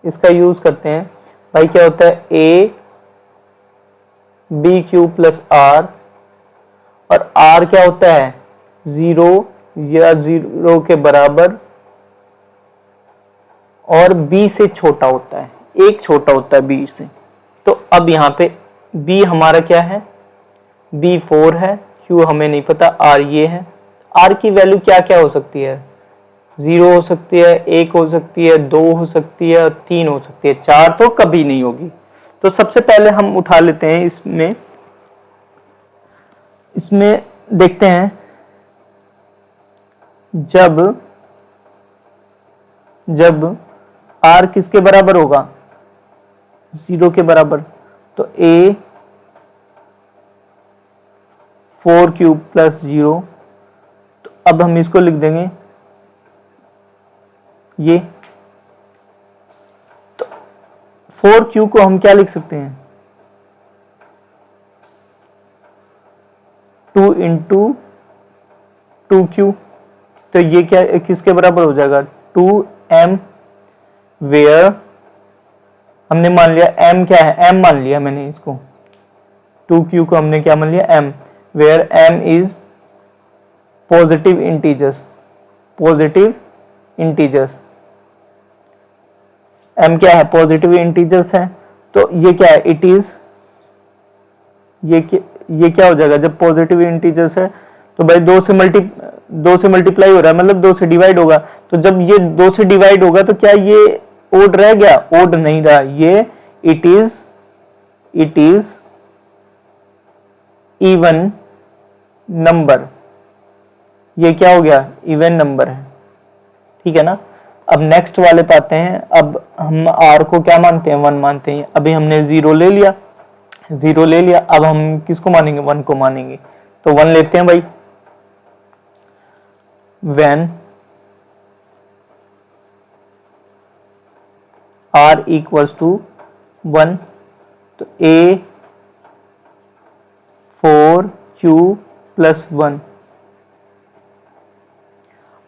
इसका यूज करते हैं। भाई क्या होता है, A B Q plus R, और आर क्या होता है, 0 या 0 के बराबर, और बी से छोटा होता है, एक छोटा होता है बी से। तो अब यहां पे बी हमारा क्या है, बी 4 है, क्यू हमें नहीं पता, आर ये है। आर की वैल्यू क्या क्या हो सकती है, 0 हो सकती है, 1 हो सकती है, 2 हो सकती है, 3 हो सकती है, 4 तो कभी नहीं होगी। तो सबसे पहले हम उठा लेते हैं इसमें देखते हैं, जब r किसके बराबर होगा, 0 के बराबर, तो a 4 क्यूब प्लस 0। तो अब हम इसको लिख देंगे ये, तो 4q को हम क्या लिख सकते हैं, 2 इंटू 2q। तो ये क्या किसके बराबर हो जाएगा, 2m, वेयर हमने मान लिया m क्या है, m मान लिया मैंने इसको, 2q को हमने क्या मान लिया, m, where m is positive integers, positive integers, m क्या है, पॉजिटिव इंटीजर्स है। तो ये क्या है, इट इज, ये क्या हो जाएगा, जब पॉजिटिव इंटीजर्स है तो भाई 2 से मल्टीप्लाई हो रहा है, मतलब 2 से डिवाइड होगा। तो जब ये 2 से डिवाइड होगा तो क्या ये ओड रह गया, ओड नहीं रहा, ये इट इज इवन नंबर, ये क्या हो गया, इवन नंबर है। ठीक है ना। अब नेक्स्ट वाले पे आते हैं। अब हम r को क्या मानते हैं, 1 मानते हैं। अभी हमने 0 ले लिया, अब हम किसको मानेंगे, 1 को मानेंगे। तो 1 लेते हैं भाई, when r equals to 1, तो a 4q प्लस 1।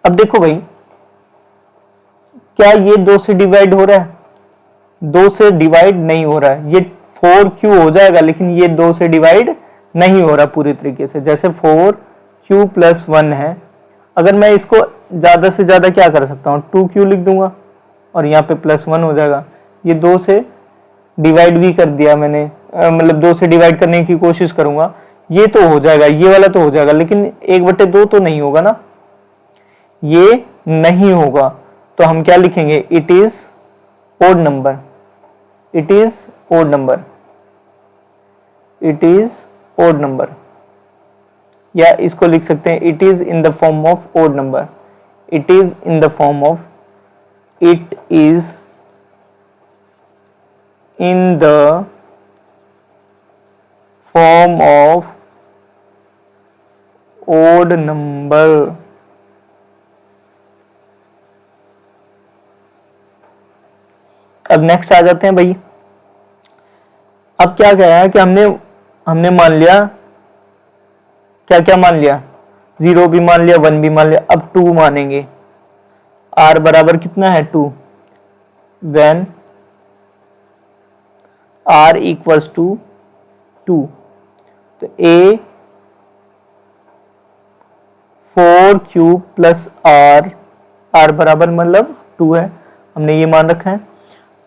अब देखो भाई, क्या ये 2 से डिवाइड हो रहा है, 2 से डिवाइड नहीं हो रहा है, ये 4q हो जाएगा, लेकिन ये 2 से डिवाइड नहीं हो रहा पूरी तरीके से। जैसे 4q प्लस 1 है, अगर मैं इसको ज्यादा से ज्यादा क्या कर सकता हूँ, 2q लिख दूंगा और यहाँ पे प्लस 1 हो जाएगा। ये 2 से डिवाइड भी कर दिया मैंने, मतलब 2 से डिवाइड करने की कोशिश करूंगा, ये तो हो जाएगा, ये वाला तो हो जाएगा, लेकिन 1/2 तो नहीं होगा ना, ये नहीं होगा। तो हम क्या लिखेंगे, it is odd number, it is odd number, it is odd number, या इसको लिख सकते हैं it is in the form of odd number, it is in the form of, it is in the form of odd number. अब next आ जाते हैं भाई। अब क्या कह रहा है कि हमने मान लिया, क्या क्या मान लिया, 0 भी मान लिया, 1 भी मान लिया। अब 2 मानेंगे, r बराबर कितना है 2, when r इक्वल्स टू 2, तो a 4q प्लस r बराबर मतलब 2 है, हमने ये मान रखा है।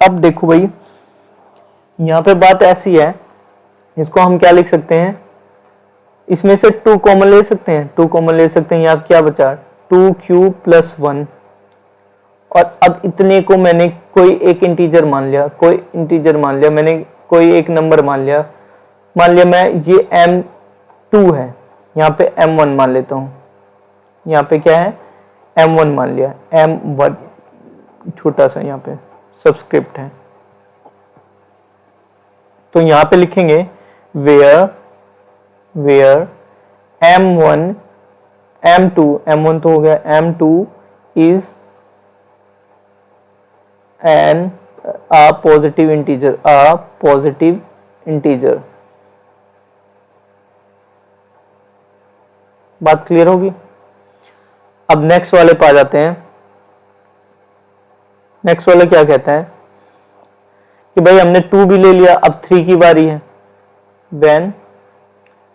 अब देखो भाई, यहाँ पे बात ऐसी है, इसको हम क्या लिख सकते हैं, इसमें से 2 कॉमन ले सकते हैं, 2 कॉमन ले सकते हैं। यहाँ क्या बचा, 2q प्लस 1, और अब इतने को मैंने कोई एक इंटीजर मान लिया, मैंने कोई एक नंबर मान लिया मैं ये m2 है, यहाँ पे m1 मान लेता हूँ, यहाँ पे क्या है, M1 मान लिया, M1 छोटा सा यहाँ पे सबस्क्रिप्ट है, तो यहाँ पे लिखेंगे वेयर M1 M1 तो हो गया, M2 is N a positive integer। बात क्लियर होगी। अब नेक्स्ट वाले पे आ जाते हैं। नेक्स्ट वाला क्या कहता है कि भाई हमने 2 भी ले लिया, अब 3 की बारी है। when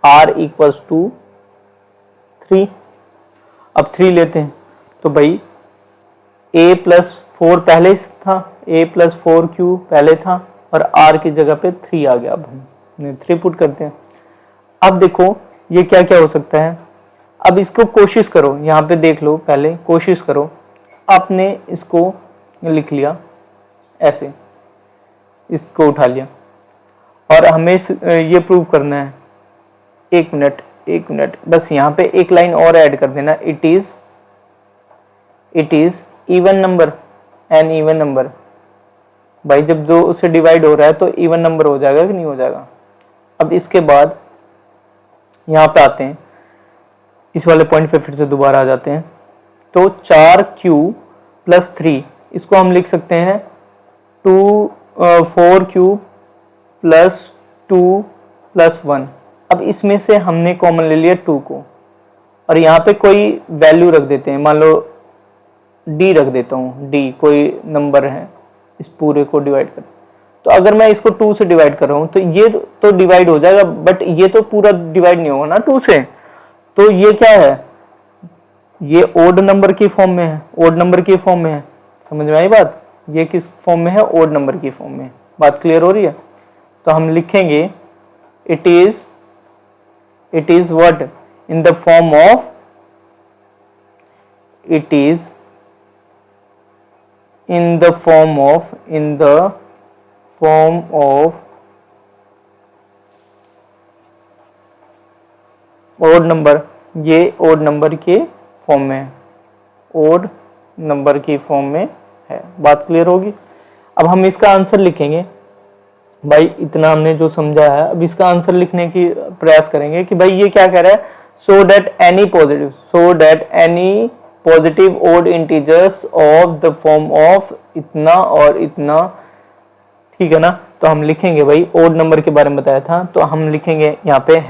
r equals to 3, अब 3 लेते हैं, तो भाई a प्लस 4 पहले था, a प्लस 4q पहले था, और r की जगह पे 3 आ गया। अब हम 3 पुट करते हैं। अब देखो ये क्या क्या हो सकता है। अब इसको कोशिश करो, यहाँ पे देख लो, पहले कोशिश करो। आपने इसको लिख लिया ऐसे, इसको उठा लिया, और हमें ये प्रूव करना है। एक मिनट बस यहाँ पे एक लाइन और ऐड कर देना, it is even number, an even number. भाई जब 2 से डिवाइड हो रहा है तो इवन नंबर हो जाएगा कि नहीं हो जाएगा। अब इसके बाद यहाँ पे आते हैं, इस वाले पॉइंट पे फिर से दोबारा आ जाते हैं। तो 4q प्लस 3, इसको हम लिख सकते हैं 4q प्लस 2 प्लस 1। अब इसमें से हमने कॉमन ले लिया 2 को, और यहाँ पे कोई वैल्यू रख देते हैं, मान लो d रख देता हूँ, d कोई नंबर है, इस पूरे को डिवाइड कर। तो अगर मैं इसको 2 से डिवाइड कर रहा हूँ तो ये तो डिवाइड हो जाएगा, बट ये तो पूरा डिवाइड नहीं होगा ना 2 से। तो ये क्या है, ये ओड नंबर की फॉर्म में है, ओड नंबर की फॉर्म में है। समझ में आई बात, ये किस फॉर्म में है, ओड नंबर की फॉर्म में। बात क्लियर हो रही है। तो हम लिखेंगे it is what, in the form of, it is in the form of odd number. ये odd नंबर के फॉर्म में है, odd नंबर की फॉर्म में है। बात क्लियर होगी। अब हम इसका आंसर लिखेंगे। भाई इतना हमने जो समझा है, अब इसका आंसर लिखने की प्रयास करेंगे कि भाई ये क्या कह रहा है, so that any positive odd integers of the form of इतना और इतना, ठीक है ना। तो हम लिखेंगे, भाई odd नंबर के बारे में बताया था, तो हम लिखेंगे यहाँ पे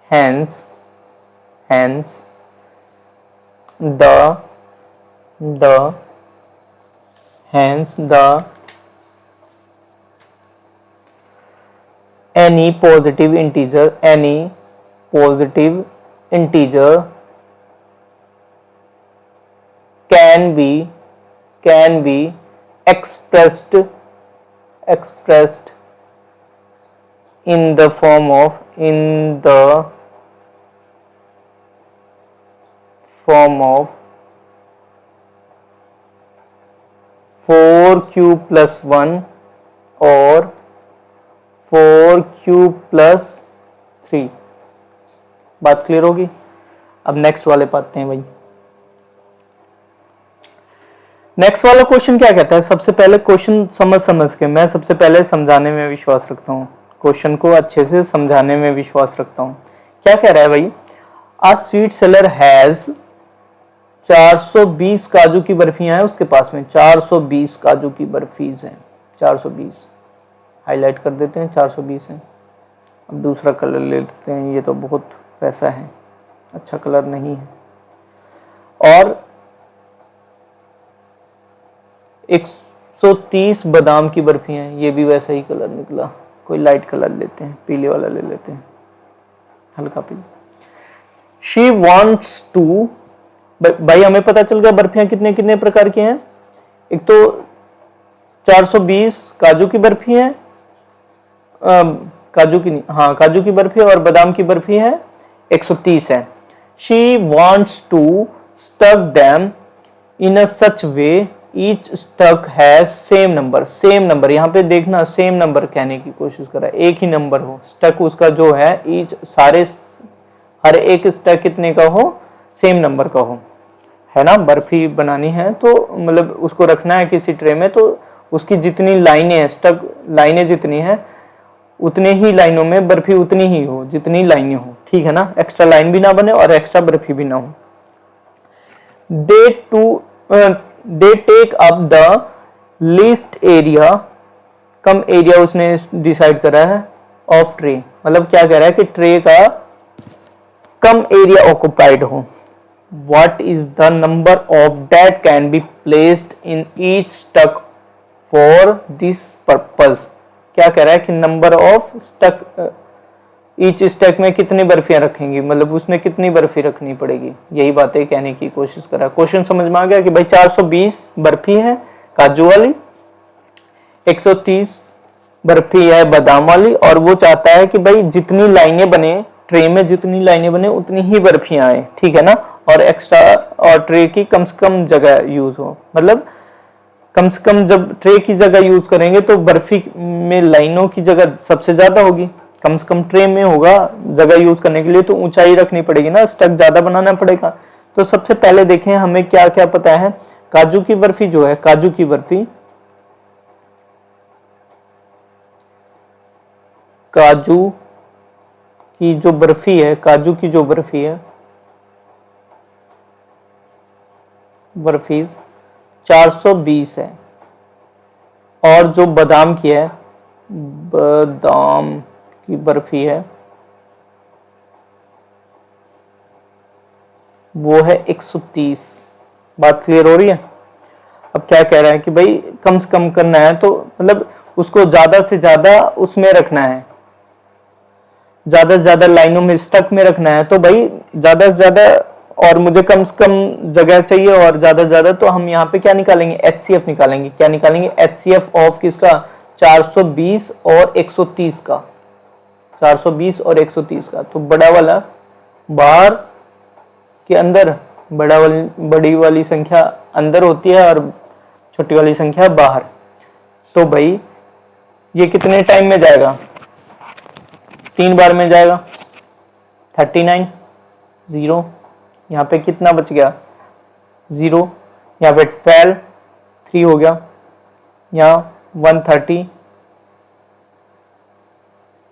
hence the any positive integer can be expressed in the form of 4q plus 1 और 4q plus 3। बात क्लियर होगी। अब नेक्स्ट वाले पे आते हैं। भाई नेक्स्ट वाला क्वेश्चन क्या कहता है, सबसे पहले क्वेश्चन समझ के, मैं सबसे पहले समझाने में विश्वास रखता हूँ, क्वेश्चन को अच्छे से समझाने में विश्वास रखता हूँ। क्या कह रहा है भाई, आ स्वीट सेलर हैज 420 काजू की बर्फियां हैं उसके पास में, 420 काजू की बर्फीज हैं, 420 हाईलाइट कर देते हैं, 420 हैं। अब दूसरा कलर ले लेते हैं, ये तो बहुत वैसा है, अच्छा कलर नहीं है। और 130 बादाम की बर्फी हैं, ये भी वैसा ही कलर निकला, कोई लाइट कलर लेते हैं, पीले वाला ले लेते हैं, हल्का पीला। शी वांट्स टू, भाई हमें पता चल गया बर्फियां कितने कितने प्रकार की हैं। एक तो 420 काजू की बर्फी है, काजू की नहीं, हाँ काजू की बर्फी और बादाम की बर्फी है, 130 है। She wants to stack them in a such way each stack has same number. यहाँ पे देखना सेम नंबर कहने की कोशिश करा, एक ही नंबर हो, स्टक उसका जो है ईच, सारे हर एक स्टक कितने का हो, सेम नंबर का हो, है ना। बर्फी बनानी है तो मतलब उसको रखना है किसी ट्रे में, तो उसकी जितनी लाइनें हैं, स्टक लाइनें जितनी हैं, उतने ही लाइनों में बर्फी उतनी ही हो जितनी लाइनें हो, ठीक है ना। एक्स्ट्रा लाइन भी ना बने और एक्स्ट्रा बर्फी भी ना हो। They take up the least area, कम एरिया उसने डिसाइड करा है, ऑफ ट्रे, मतलब क्या कह रहा है कि ट्रे का कम एरिया ऑक्युपाइड हो। What is the number of that can be placed in each stuck for this purpose? क्या कह रहा है कि number of stack, each stack में कितनी बर्फियां रखेंगी, मतलब उसमें कितनी बर्फी रखनी पड़ेगी, यही बातें कहने की कोशिश कर रहा है। क्वेश्चन समझ में आ गया कि भाई 420 बर्फी है काजू वाली, 130 बर्फी है बादाम वाली, और वो चाहता है कि भाई जितनी लाइनें बने ट्रे में, जितनी लाइनें बने उतनी ही बर्फियां आए, ठीक है ना। और एक्स्ट्रा, और ट्रे की कम से कम जगह यूज हो, मतलब कम से कम जब ट्रे की जगह यूज करेंगे तो बर्फी में लाइनों की जगह सबसे ज्यादा होगी, कम से कम ट्रे में होगा जगह यूज करने के लिए, तो ऊंचाई रखनी पड़ेगी ना, स्टक ज्यादा बनाना पड़ेगा। तो सबसे पहले देखें हमें क्या क्या पता है। काजू की बर्फी जो है, काजू की बर्फी, काजू की जो बर्फी है, काजू की जो बर्फी है, बर्फी 420 है। और जो बादाम की है, बादाम की बर्फी है वो है 130। बात क्लियर हो रही है। अब क्या कह रहा है कि भाई कम से कम करना है, तो मतलब उसको ज्यादा से ज्यादा उसमें रखना है, ज्यादा से ज्यादा लाइनों में स्टक में रखना है, तो भाई ज्यादा से ज्यादा, और मुझे कम से कम जगह चाहिए और ज्यादा से ज्यादा, तो हम यहाँ पे क्या निकालेंगे, HCF निकालेंगे। क्या निकालेंगे, HCF ऑफ किसका, 420 और 130 का, 420 और 130 का। तो बड़ा वाला बाहर के अंदर, बड़ी वाली संख्या अंदर होती है और छोटी वाली संख्या बाहर। तो भाई ये कितने टाइम में जाएगा, 3 बार में जाएगा, 39 0, यहाँ पे कितना बच गया 0, यहाँ पे 12 3 हो गया, यहाँ 130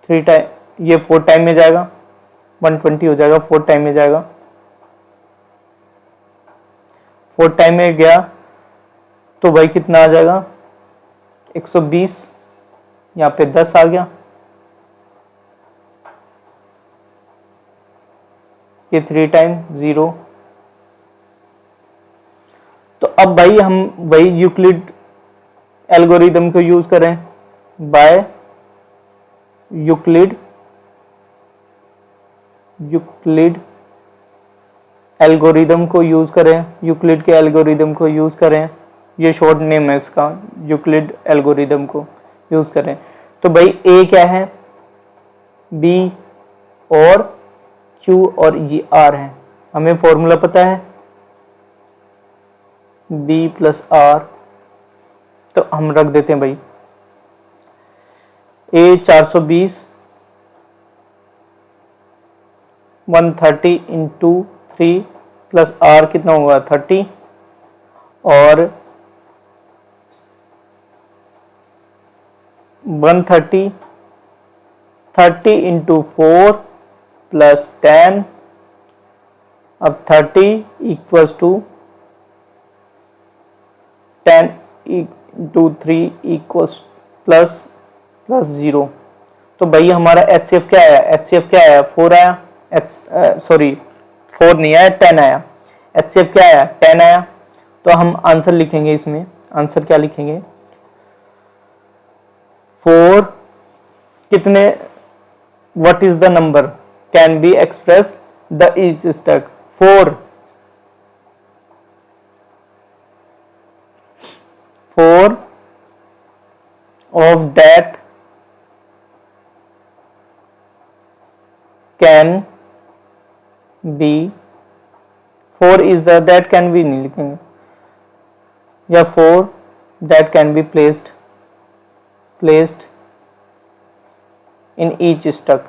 3 टाइम, ये 4 टाइम में जाएगा, 120 हो जाएगा, 4 टाइम में जाएगा, 4 टाइम में गया तो भाई कितना आ जाएगा 120, यहाँ पे 10 आ गया, ये 3 टाइम 0। तो अब भाई हम वही यूक्लिड एल्गोरिदम को यूज करें, बाय यूक्लिड एल्गोरिदम को यूज करें, यूक्लिड के एल्गोरिदम को यूज करें, ये शॉर्ट नेम है इसका, यूक्लिड एल्गोरिदम को यूज करें। तो भाई ए क्या है, बी और क्यू और ये आर है, हमें फॉर्मूला पता है बी प्लस आर, तो हम रख देते हैं भाई ए 420 130 इंटू 3 प्लस आर कितना होगा 30, और 130 30 इंटू 4 प्लस 10, अब 30 equals to 10 into 3 equals plus 0। तो भाई हमारा HCF क्या आया, HCF क्या आया 4 आया, सॉरी 4 नहीं आया 10 आया, HCF क्या आया 10 आया। तो हम आंसर लिखेंगे, इसमें आंसर क्या लिखेंगे, 4 कितने, what is the number can be expressed the each stack, 4 of that can be, 4 is the that can be नहीं लिखेंगे, या 4 that can be placed in each stack,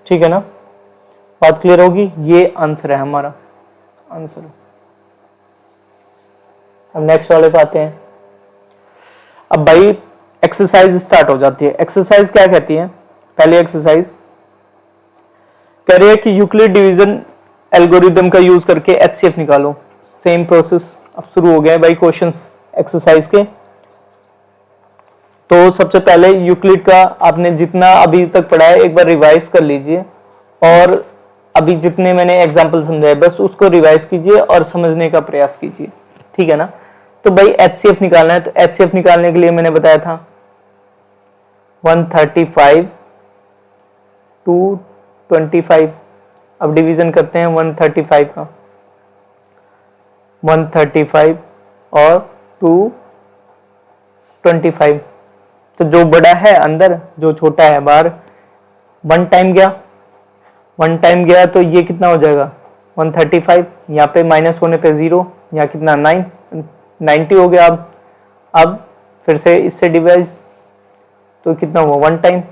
ठीक है ना, बात क्लियर होगी। ये आंसर है हमारा आंसर। अब नेक्स्ट वाले पे आते हैं। अब भाई एक्सरसाइज स्टार्ट हो जाती है। एक्सरसाइज क्या कहती है? पहली एक्सरसाइज कह रही है कि यूक्लिड डिवीजन एल्गोरिदम का यूज करके एचसीएफ निकालो। सेम प्रोसेस अब शुरू हो गया है भाई क्वेश्चंस एक्सरसाइज के। तो सबसे पहले यूक्लिड का आपने जितना अभी तक पढ़ा है एक बार रिवाइज कर लीजिए, और अभी जितने मैंने एग्जांपल समझाए बस उसको रिवाइज कीजिए और समझने का प्रयास कीजिए, ठीक है ना। तो भाई एचसीएफ निकालना है, तो एचसीएफ निकालने के लिए मैंने बताया था 135 टू 25। अब डिवीजन करते हैं 135 का, 135 और 225। तो जो बड़ा है अंदर, जो छोटा है बाहर। वन टाइम गया तो ये कितना हो जाएगा 135। यहाँ पे माइनस होने पे 0, यहाँ कितना 90 हो गया। अब फिर से इससे डिवाइड, तो कितना हुआ 1 टाइम।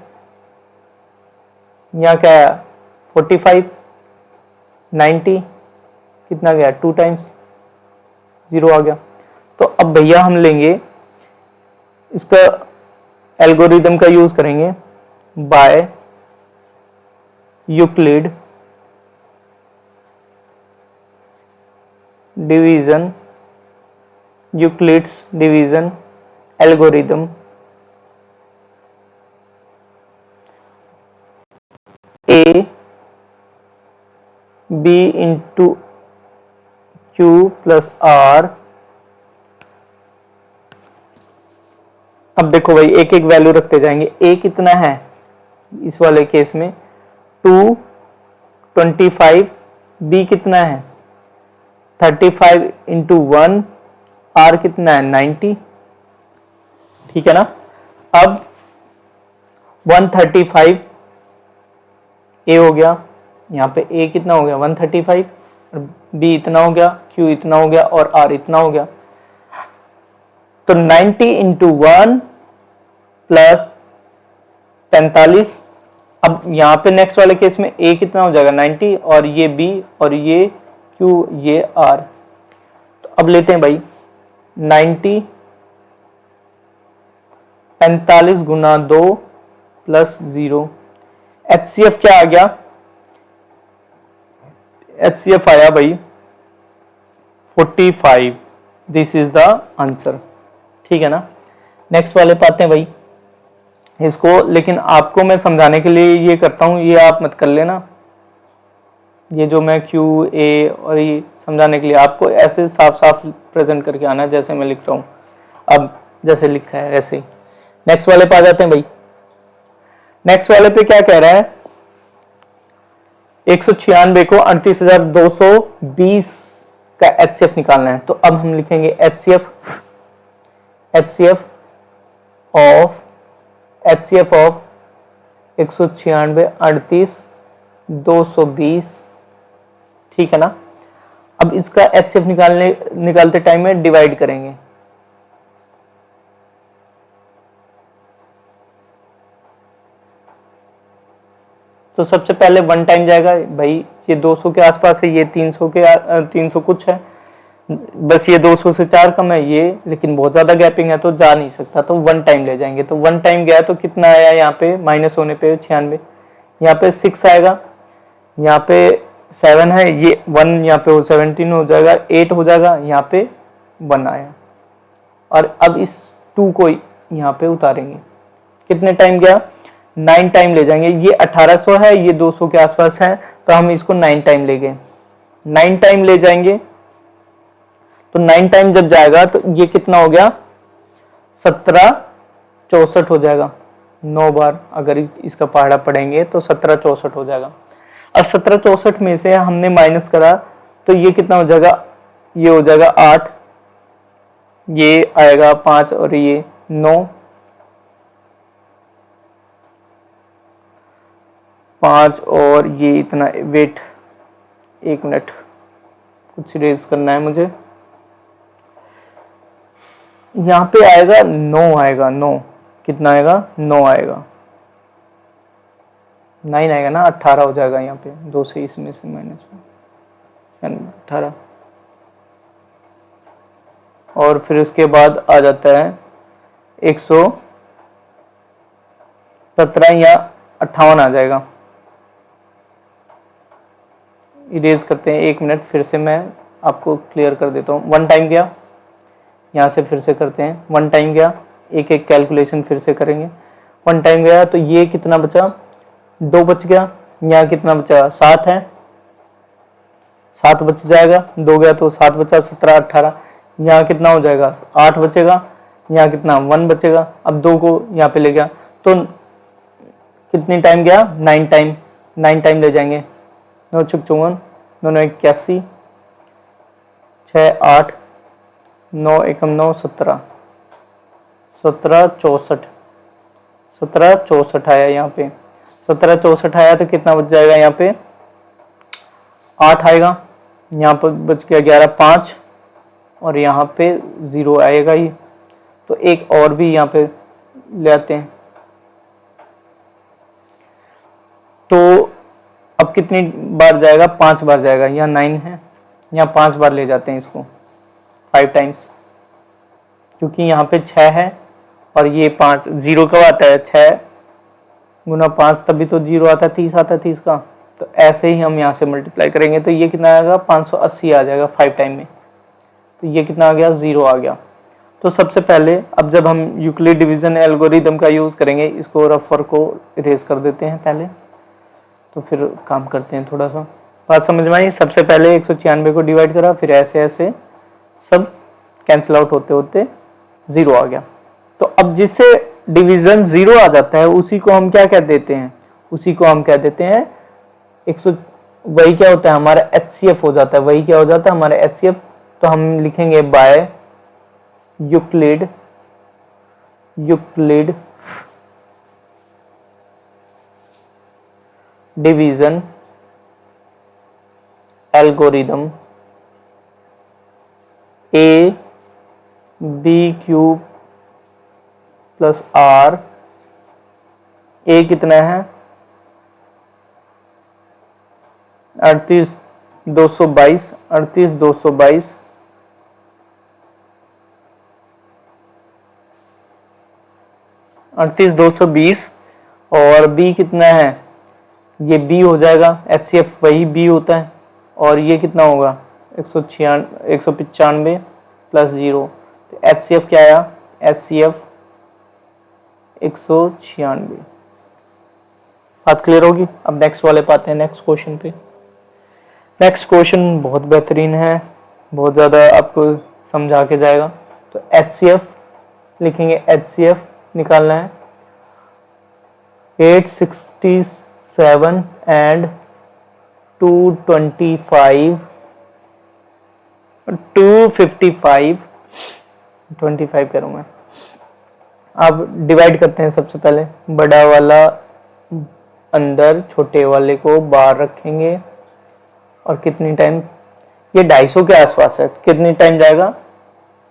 यहाँ क्या है 45, 90 कितना गया 2 टाइम्स, 0 आ गया। तो अब भैया हम लेंगे इसका एल्गोरिदम का यूज करेंगे by Euclid division, Euclid's division algorithm. A B into Q plus R. अब देखो भाई एक एक वैल्यू रखते जाएंगे। ए कितना है इस वाले केस में 225, बी कितना है 35 इंटू 1, आर कितना है 90, ठीक है ना। अब 135 ए हो गया, यहाँ पे ए कितना हो गया 135, बी इतना हो गया, क्यू इतना हो गया और आर इतना हो गया। तो 90 इंटू 1 प्लस 45। अब यहाँ पे नेक्स्ट वाले केस में ए कितना हो जाएगा 90 और ये बी और ये क्यू ये आर। तो अब लेते हैं भाई 90 45 गुना 2 प्लस 0। एचसीएफ क्या आ गया? एचसीएफ आया भाई 45। दिस इज द आंसर, ठीक है ना। नेक्स्ट वाले पे आते हैं भाई इसको, लेकिन आपको मैं समझाने के लिए ये करता हूं, ये आप मत कर लेना। ये जो मैं क्यू ए और ये समझाने के लिए आपको ऐसे साफ साफ प्रेजेंट करके आना है जैसे मैं लिख रहा हूं, अब जैसे लिखा है ऐसे। नेक्स्ट वाले पे आ जाते हैं भाई। नेक्स्ट वाले पे क्या कह रहा है 196 को 38,220 का एचसीएफ निकालना है। तो अब हम लिखेंगे एचसीएफ ऑफ 196 38,220, ठीक है ना। अब इसका एचसीएफ निकालते टाइम में डिवाइड करेंगे। तो सबसे पहले 1 टाइम जाएगा भाई, ये 200 के आसपास है, ये 300 कुछ है, बस ये 200 से 4 कम है ये, लेकिन बहुत ज्यादा गैपिंग है तो जा नहीं सकता, तो 1 टाइम ले जाएंगे। तो 1 टाइम गया तो कितना आया यहाँ पे माइनस होने पे 96, यहाँ पे 6 आएगा, यहाँ पे 7 है, ये 1 यहाँ पे 17 हो जाएगा, 8 हो जाएगा, यहाँ पे 1 आया। और अब इस 2 को यहाँ पे उतारेंगे। कितने टाइम गया 9 टाइम ले जाएंगे। ये 1800 है, ये 200 के आसपास है, तो हम इसको 9 टाइम ले गए, 9 टाइम ले जाएंगे। तो 9 टाइम जब जाएगा तो ये कितना हो गया 1764 हो जाएगा। 9 बार अगर इसका पहाड़ा पढ़ेंगे तो 1764 हो जाएगा। अब 1764 में से हमने माइनस करा तो ये कितना हो जाएगा, ये हो जाएगा 8, ये आएगा 5 और ये 9, 5 और ये इतना। वेट 1 मिनट, कुछ रेज करना है मुझे। यहाँ पे आएगा 9 आएगा, 9 कितना आएगा 9 आएगा, 9 आएगा ना, 18 हो जाएगा यहाँ पे, 2 से इसमें से माइनस 18। और फिर उसके बाद आ जाता है 117 या 58 आ जाएगा। इरेज करते हैं, 1 मिनट, फिर से मैं आपको क्लियर कर देता हूँ। 1 टाइम गया, यहाँ से फिर से करते हैं। 1 टाइम गया, एक एक कैलकुलेशन फिर से करेंगे। 1 टाइम गया तो ये कितना बचा, 2 बच गया। यहाँ कितना बचा, 7 है, 7 बच जाएगा। 2 गया तो 7 बचा, 17 18। यहाँ कितना हो जाएगा, 8 बचेगा। यहाँ कितना, 1 बचेगा। अब 2 को यहाँ पे ले गया तो कितनी टाइम गया, 9 टाइम, 9 टाइम ले जाएंगे। 9 छुक 54, 9 9 81, 6 8, 9 एकम 9 17, 17 64, 17 64 आया यहाँ पे। 17 64 आया तो कितना बच जाएगा, यहाँ पे 8 आएगा। यहाँ पर बच गया 11 5, और यहाँ पे 0 आएगा ही। तो एक और भी यहाँ पे ले आते हैं। तो अब कितनी बार जाएगा, 5 बार जाएगा। यहाँ 9 है, यहाँ 5 बार ले जाते हैं इसको, 5 टाइम्स, क्योंकि यहाँ पे 6 है और ये 5। 0 कब आता है, 6 गुना 5, तभी तो 0 आता है, 30 आता है 30 का। तो ऐसे ही हम यहाँ से मल्टीप्लाई करेंगे तो ये कितना आएगा, 580 आ जाएगा 5 टाइम में। तो ये कितना आ गया, 0 आ गया। तो सबसे पहले अब जब हम यूक्लिड डिवीजन एल्गोरिदम का यूज़ करेंगे, इसको रफर को इरेज कर देते हैं पहले, तो फिर काम करते हैं थोड़ा सा। बात समझ में आई। सबसे पहले 196 को डिवाइड करा, फिर ऐसे ऐसे सब कैंसिल आउट होते होते 0 आ गया। तो अब जिससे डिवीजन 0 आ जाता है उसी को हम क्या कह देते हैं, उसी को हम कह देते हैं 100। वही क्या होता है, हमारा HCF हो जाता है। वही क्या हो जाता है, हमारा HCF। तो हम लिखेंगे by Euclid division algorithm A B Q plus R। A कितना है, 38 222, 38 222, 38 220। और B कितना है, ये B हो जाएगा, HCF वही B होता है। और ये कितना होगा, 195 प्लस 0। तो HCF क्या आया, HCF 196। बात क्लियर होगी। अब नेक्स्ट वाले पाते हैं, नेक्स्ट क्वेश्चन पे। नेक्स्ट क्वेश्चन बहुत बेहतरीन है, बहुत ज़्यादा आपको समझा के जाएगा। तो HCF लिखेंगे, HCF निकालना है 867 एंड 225 255 25 करूँगा। अब डिवाइड करते हैं। सबसे पहले बड़ा वाला अंदर, छोटे वाले को बाहर रखेंगे। और कितनी टाइम, ये 250 के आसपास है, कितनी टाइम जाएगा,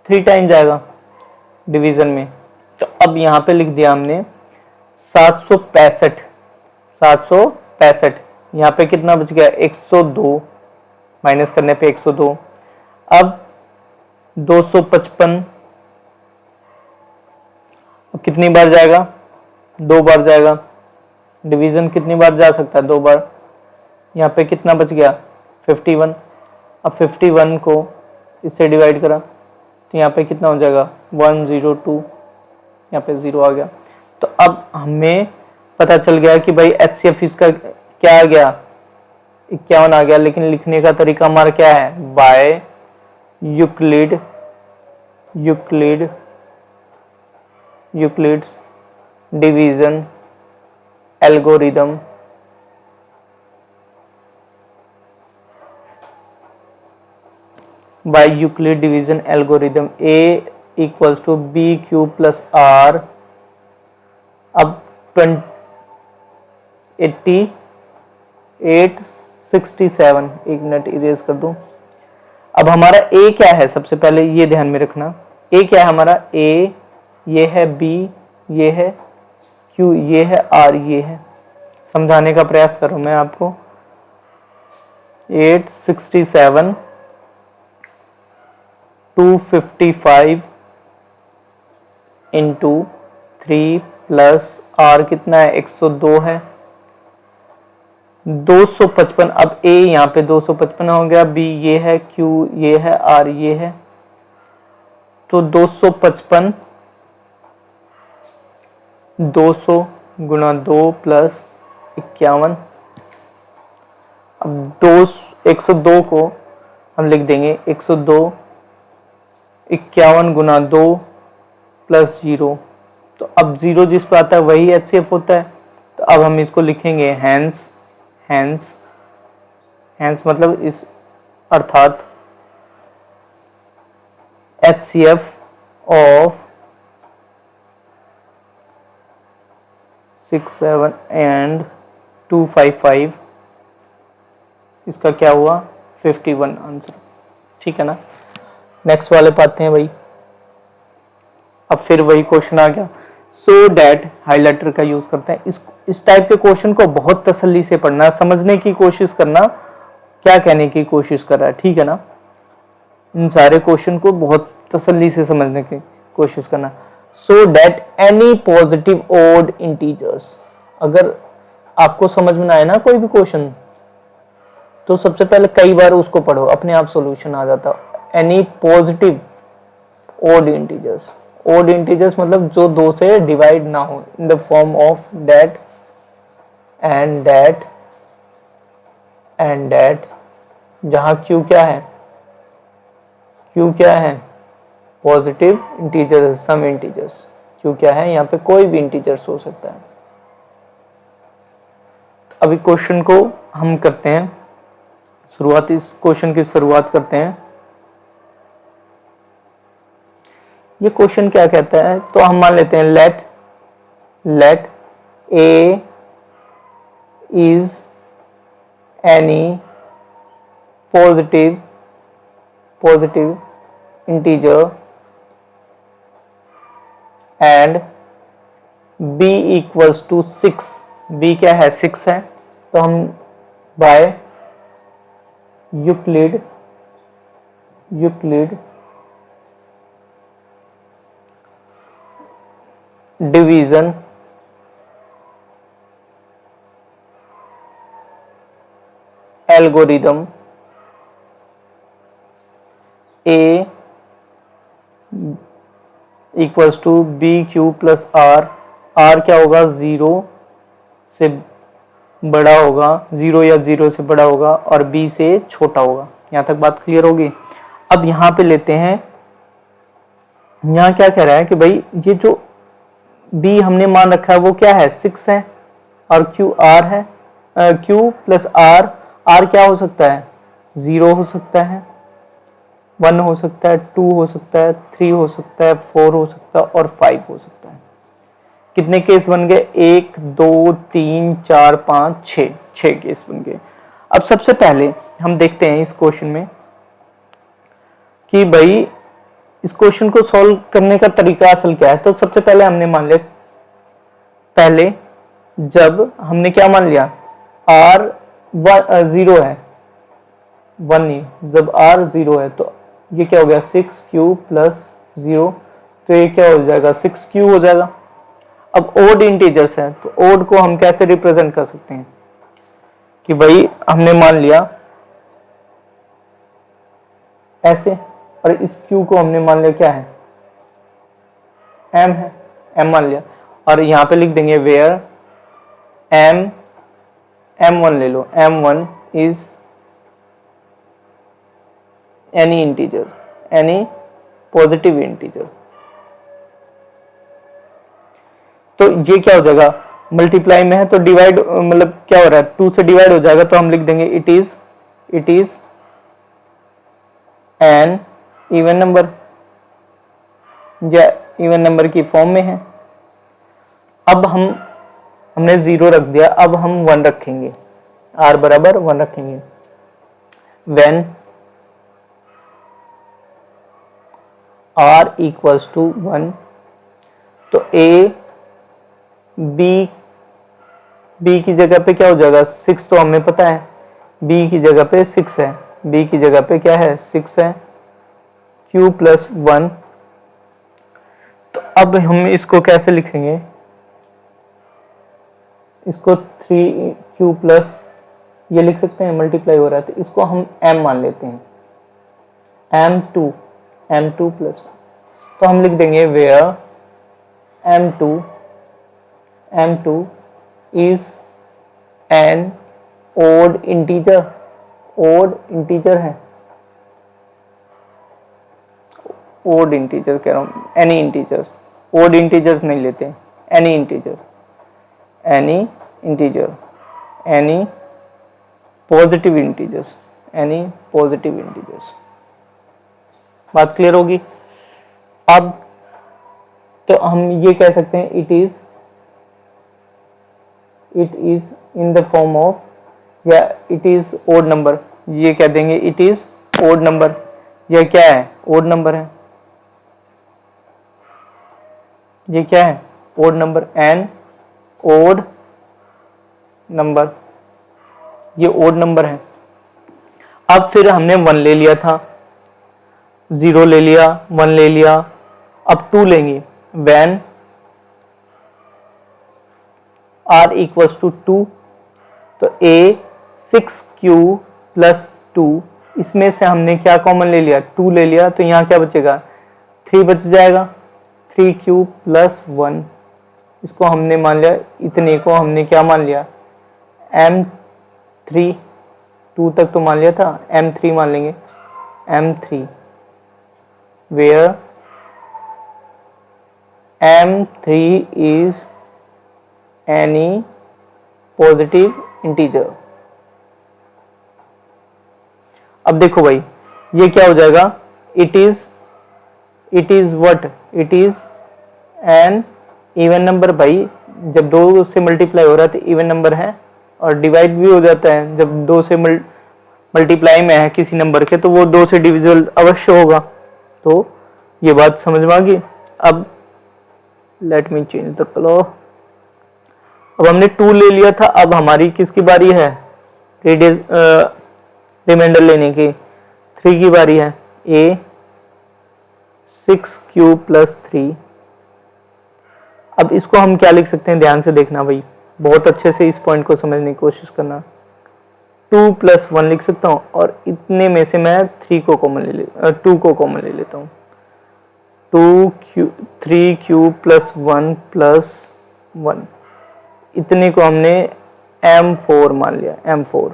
3 टाइम जाएगा डिवीजन में। तो अब यहाँ पे लिख दिया हमने 765, 765। यहाँ पे कितना बच गया, 102, माइनस करने पे 102। अब 255, अब कितनी बार जाएगा, 2 बार जाएगा। डिवीजन कितनी बार जा सकता है, 2 बार। यहाँ पे कितना बच गया, 51। अब 51 को इससे डिवाइड करा तो यहाँ पे कितना हो जाएगा, 102। यहाँ पे 0 आ गया। तो अब हमें पता चल गया कि भाई HCF इसका क्या आ गया, 51 आ गया। लेकिन लिखने का तरीका हमारा क्या है, by Euclid's division algorithm. By Euclid division algorithm A equals to B Q plus R। अब 867, एक मिनट इरेज कर दूं। अब हमारा A क्या है, सबसे पहले ये ध्यान में रखना। A क्या है हमारा, A ये है, B ये है, Q ये है, R ये है। समझाने का प्रयास करूं मैं आपको। 867 255 इंटू 3 प्लस आर कितना है 102 है 255। अब ए यहाँ पे 255 हो गया, बी ये है, क्यू ये है, आर ये है, तो 255 200 गुणा 2 प्लस 51। अब 102 को हम लिख देंगे 102 51 गुणा 2 प्लस 0। तो अब 0 जिस पर आता है वही एचसीएफ होता है, तो अब हम इसको लिखेंगे हैंस हैंस हैंस मतलब इस अर्थात HCF ऑफ 67 एंड 255, इसका क्या हुआ 51 आंसर। ठीक है ना। नेक्स्ट वाले पाते हैं भाई। अब फिर वही क्वेश्चन आ गया, सो डैट हाइलाइटर का यूज करते हैं। इस टाइप के क्वेश्चन को बहुत तसल्ली से पढ़ना, समझने की कोशिश करना क्या कहने की कोशिश कर रहा है। ठीक है ना। इन सारे क्वेश्चन को बहुत तसल्ली से समझने की कोशिश करना। So that any positive odd integers, अगर आपको समझ में ना आए ना कोई भी क्वेश्चन, तो सबसे पहले कई बार उसको पढ़ो, अपने आप सॉल्यूशन आ जाता। Any positive odd integers, odd integers मतलब जो 2 से डिवाइड ना हो, in the form of that and that and that, जहां क्यू क्या है, क्यू क्या है positive integer, some integers, Q क्या है यहाँ पे कोई भी इंटीजर्स हो सकता है। तो अभी क्वेश्चन को हम करते हैं शुरुआत, इस क्वेश्चन की शुरुआत करते हैं। ये क्वेश्चन क्या कहता है, तो हम मान लेते हैं let A is any positive integer and b equals to 6, b क्या है 6 है, तो हम by Euclid division algorithm a equals to B Q plus R, R क्या होगा 0 से बड़ा होगा, 0 या 0 से बड़ा होगा और b से छोटा होगा। यहां तक बात क्लियर होगी। अब यहां पे लेते हैं, यहां क्या कह रहा है कि भाई ये जो b हमने मान रखा है वो क्या है 6 है, और q r है, q प्लस r, r क्या हो सकता है 0 हो सकता है, 1 हो सकता है, 2 हो सकता है, 3 हो सकता है, 4 हो सकता है और 5 हो सकता है। कितने केस बन गए 1 2 3 4 5 6 केस बन गए। अब सबसे पहले हम देखते हैं इस क्वेश्चन में कि भाई इस क्वेश्चन को सॉल्व करने का तरीका असल क्या है। तो सबसे पहले हमने मान लिया, पहले जब हमने क्या मान लिया r 0 है, 1 नहीं, जब r 0 है तो ये क्या हो गया 6q प्लस 0, तो ये क्या हो जाएगा 6q हो जाएगा। अब ओड इंटीजर्स है तो ओड को हम कैसे रिप्रेजेंट कर सकते हैं कि भाई हमने मान लिया ऐसे, और इस q को हमने मान लिया क्या है m है, m मान लिया, और यहां पे लिख देंगे वेयर m1 ले लो, m1 is any integer, any positive integer. तो ये क्या हो जाएगा मल्टीप्लाई में है तो डिवाइड मतलब क्या हो रहा है 2 से डिवाइड हो जाएगा, तो हम लिख देंगे it is N even number, या इवन नंबर की फॉर्म में है। अब हमने 0 रख दिया, अब हम 1 रखेंगे, r बराबर 1 रखेंगे। व्हेन r इक्वल्स टू 1, तो a b b की जगह पे क्या हो जाएगा, 6 तो हमें पता है, b की जगह पे 6 है, b की जगह पे क्या है, 6 है, q प्लस 1। तो अब हम इसको कैसे लिखेंगे, इसको 3q प्लस, ये लिख सकते हैं, मल्टीप्लाई हो रहा है तो इसको हम m मान लेते हैं, m2 प्लस 1। तो हम लिख देंगे where m2 is an odd integer, odd integer है, ओड इंटीजर कह रहा हूं, एनी इंटीजर्स, ओड इंटीजर्स नहीं लेते, any integer, any integer, any positive integers, any positive integers. बात क्लियर होगी। अब तो हम ये कह सकते हैं it is in the form of, या इट इज ओड नंबर, ये कह देंगे इट इज ओड नंबर, यह क्या है, ओड नंबर है, ये क्या है, odd number, an odd number, ये ओड नंबर है। अब फिर हमने 1 ले लिया था, 0 ले लिया, 1 ले लिया, अब 2 लेंगे, व्हेन r इक्वल्स टू 2, तो a 6q प्लस 2, इसमें से हमने क्या कॉमन ले लिया, 2 ले लिया, तो यहाँ क्या बचेगा, 3 बच जाएगा, 3q प्लस 1, इसको हमने मान लिया, इतने को हमने क्या मान लिया, m3, 2 तक तो मान लिया था, m3 मान लेंगे, m3 where m3 is any positive integer। अब देखो भाई ये क्या हो जाएगा, it is what, it is N even number. भाई जब 2 से मल्टीप्लाई हो रहा है तो इवन नंबर है, और डिवाइड भी हो जाता है, जब 2 से मल्टीप्लाई में है किसी नंबर के तो वो 2 से डिविजिबल अवश्य होगा। तो ये बात समझ में आ गई। अब let me change the colour. अब हमने 2 ले लिया था, अब हमारी किसकी बारी है, रिमाइंडर लेने की, 3 की बारी है, a 6q प्लस 3। अब इसको हम क्या लिख सकते हैं, ध्यान से देखना भाई, बहुत अच्छे से इस पॉइंट को समझने की कोशिश करना। 2 प्लस 1 लिख सकता हूँ, और इतने में से मैं 2 को कॉमन ले लेता हूँ, 3q प्लस 1 प्लस 1, इतने को हमने m4 मान लिया, m4,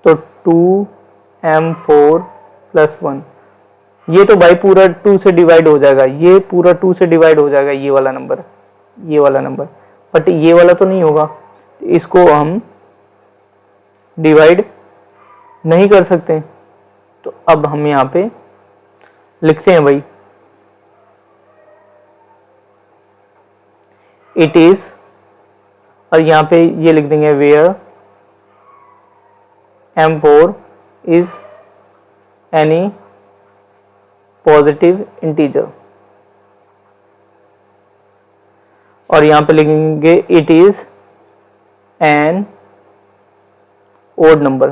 तो 2m4 प्लस 1, ये तो भाई पूरा 2 से डिवाइड हो जाएगा, ये पूरा 2 से डिवाइड हो जाएगा, ये वाला नंबर, बट ये वाला तो नहीं होगा, इसको हम डिवाइड नहीं कर सकते। तो अब हम यहाँ पे लिखते हैं भाई, इट इज, और यहाँ पे ये लिख देंगे where m4 is any positive integer, और यहां पे लिखेंगे it is an odd number.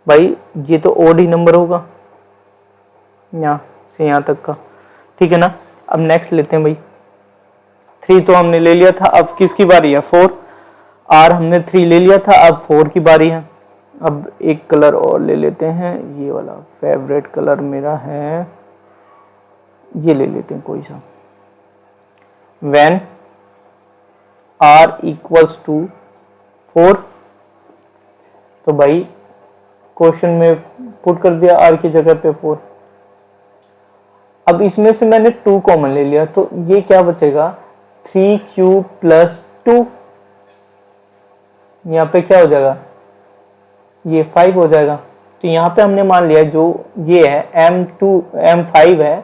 भाई ये तो ओड ही नंबर होगा, यहां से यहां तक का, ठीक है ना। अब नेक्स्ट लेते हैं भाई, 3 तो हमने ले लिया था, अब किसकी बारी है, 4, r हमने 3 ले लिया था, अब 4 की बारी है। अब एक कलर और ले लेते हैं, ये वाला फेवरेट कलर मेरा है, ये ले लेते हैं कोई सा, व्हेन r इक्वल्स टू 4, तो भाई क्वेश्चन में पुट कर दिया r की जगह पे 4। अब इसमें से मैंने 2 कॉमन ले लिया, तो ये क्या बचेगा, 3q प्लस 2, यहाँ पे क्या हो जाएगा, ये 5 हो जाएगा। तो यहाँ पे हमने मान लिया जो ये है m5 है,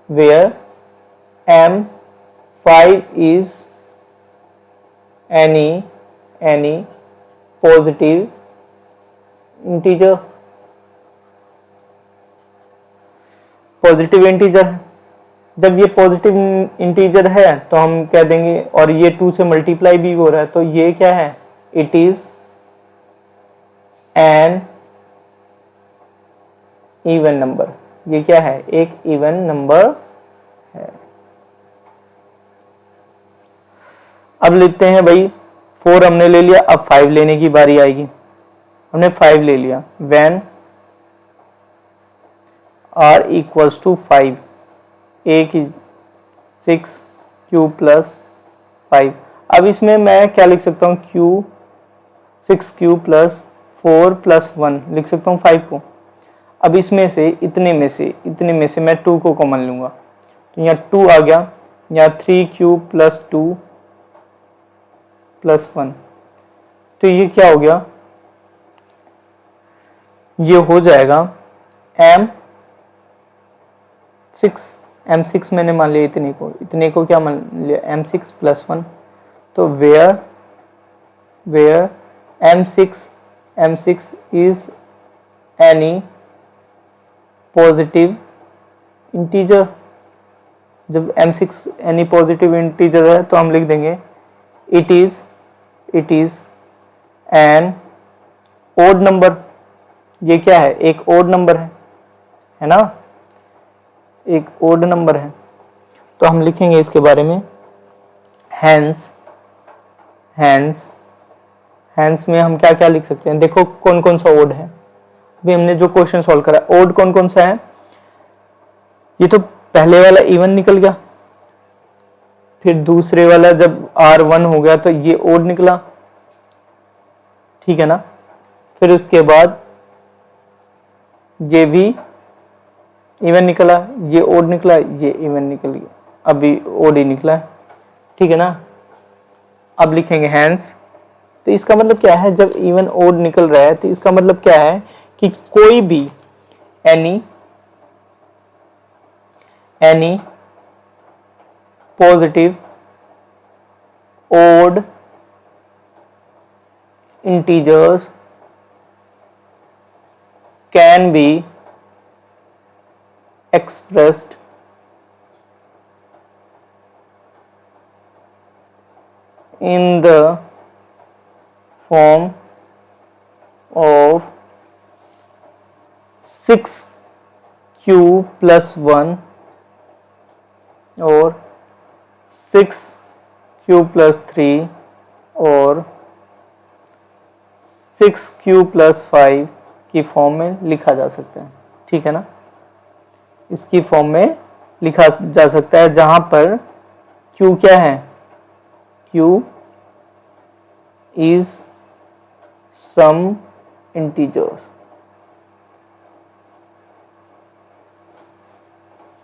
where m5 is any positive integer है। जब ये पॉजिटिव इंटीजर है तो हम कह देंगे, और ये 2 से मल्टीप्लाई भी हो रहा है, तो ये क्या है, it is N even number. ये क्या है, एक इवन नंबर है। अब लेते हैं भाई 4 हमने ले लिया, अब 5 लेने की बारी आएगी। हमने 5 ले लिया, when r equals to 5, a की 6 q प्लस 5। अब इसमें मैं क्या लिख सकता हूँ, q 6q प्लस 4 प्लस 1 लिख सकता हूँ 5 को। अब इसमें से इतने में से मैं 2 को कॉमन लूंगा, तो यहाँ 2 आ गया, यहाँ 3q प्लस 2 प्लस 1, तो ये क्या हो गया, ये हो जाएगा m6 मैंने मान लिया, इतने को क्या मान लिया, m6 प्लस 1। तो where m6 is any positive integer. जब m6 एनी पॉजिटिव इंटीजर है तो हम लिख देंगे it is an odd number. ये क्या है, एक ओड नंबर है ना, एक ओड नंबर है। तो हम लिखेंगे इसके बारे में हैंस में हम क्या क्या लिख सकते हैं, देखो कौन कौन सा ओड है। अभी हमने जो क्वेश्चन सॉल्व करा, ओड कौन कौन सा है, ये तो पहले वाला इवन निकल गया, फिर दूसरे वाला जब R1 हो गया तो ये ओड निकला, ठीक है ना। फिर उसके बाद ये भी इवन निकला, ये ओड निकला, ये इवन निकल गया, अभी ओड ही निकला है, ठीक है ना। अब लिखेंगे हैंस, तो इसका मतलब क्या है, जब इवन ओड निकल रहा है तो इसका मतलब क्या है कि कोई भी any positive odd integers can be expressed in the form of 6q plus 1 और 6q plus 3 और 6q plus 5 की फॉर्म में लिखा जा सकता है, ठीक है ना। इसकी फॉर्म में लिखा जा सकता है, जहां पर q क्या है, q इज सम इंटीजर्स।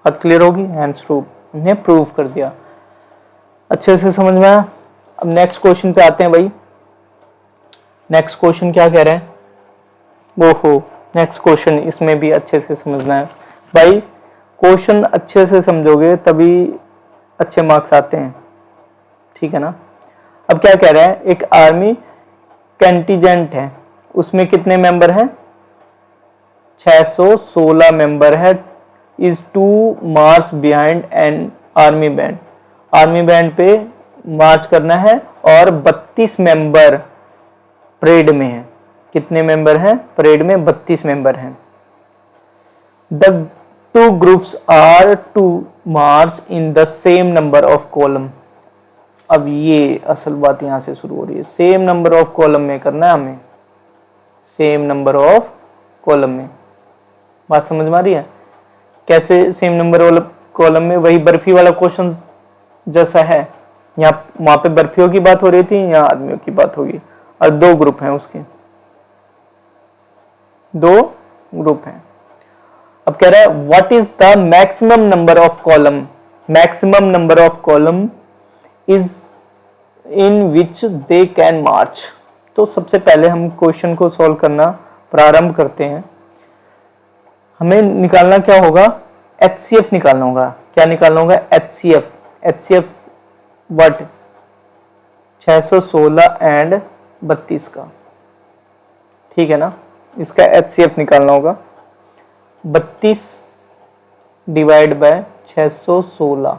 बात क्लियर होगी, हैंस प्रूफ, हमने प्रूव कर दिया, अच्छे से समझ में आया। अब नेक्स्ट क्वेश्चन पे आते हैं भाई। नेक्स्ट क्वेश्चन क्या कह रहे हैं, वो नेक्स्ट क्वेश्चन, इसमें भी अच्छे से समझना है भाई। क्वेश्चन अच्छे से समझोगे तभी अच्छे मार्क्स आते हैं, ठीक है ना। अब क्या कह रहा है, एक आर्मी कंटिजेंट है, उसमें कितने मेंबर हैं, 616 मेंबर है, is to march behind an army band. Army band पे मार्च करना है और 32 मेंबर परेड में है। कितने मेंबर हैं परेड में, 32 मेंबर हैं। The two groups are to march in the same number of column. अब ये असल बात यहां से शुरू हो रही है, सेम नंबर ऑफ कॉलम में करना है हमें, सेम नंबर ऑफ कॉलम में। बात समझ में आ रही है, कैसे सेम नंबर वाला कॉलम में, वही बर्फी वाला क्वेश्चन जैसा है, यहाँ वहां पे बर्फियों की बात हो रही थी, यहाँ आदमियों की बात होगी, और 2 ग्रुप हैं उसके, 2 ग्रुप हैं। अब कह रहा है what is the maximum number of column, maximum number of column is in which they can march. तो सबसे पहले हम क्वेश्चन को सॉल्व करना प्रारंभ करते हैं। हमें निकालना क्या होगा, HCF निकालना होगा। क्या निकालना होगा, HCF व्हाट, 616 एंड 32 का, ठीक है ना। इसका HCF निकालना होगा, 32 डिवाइड बाय 616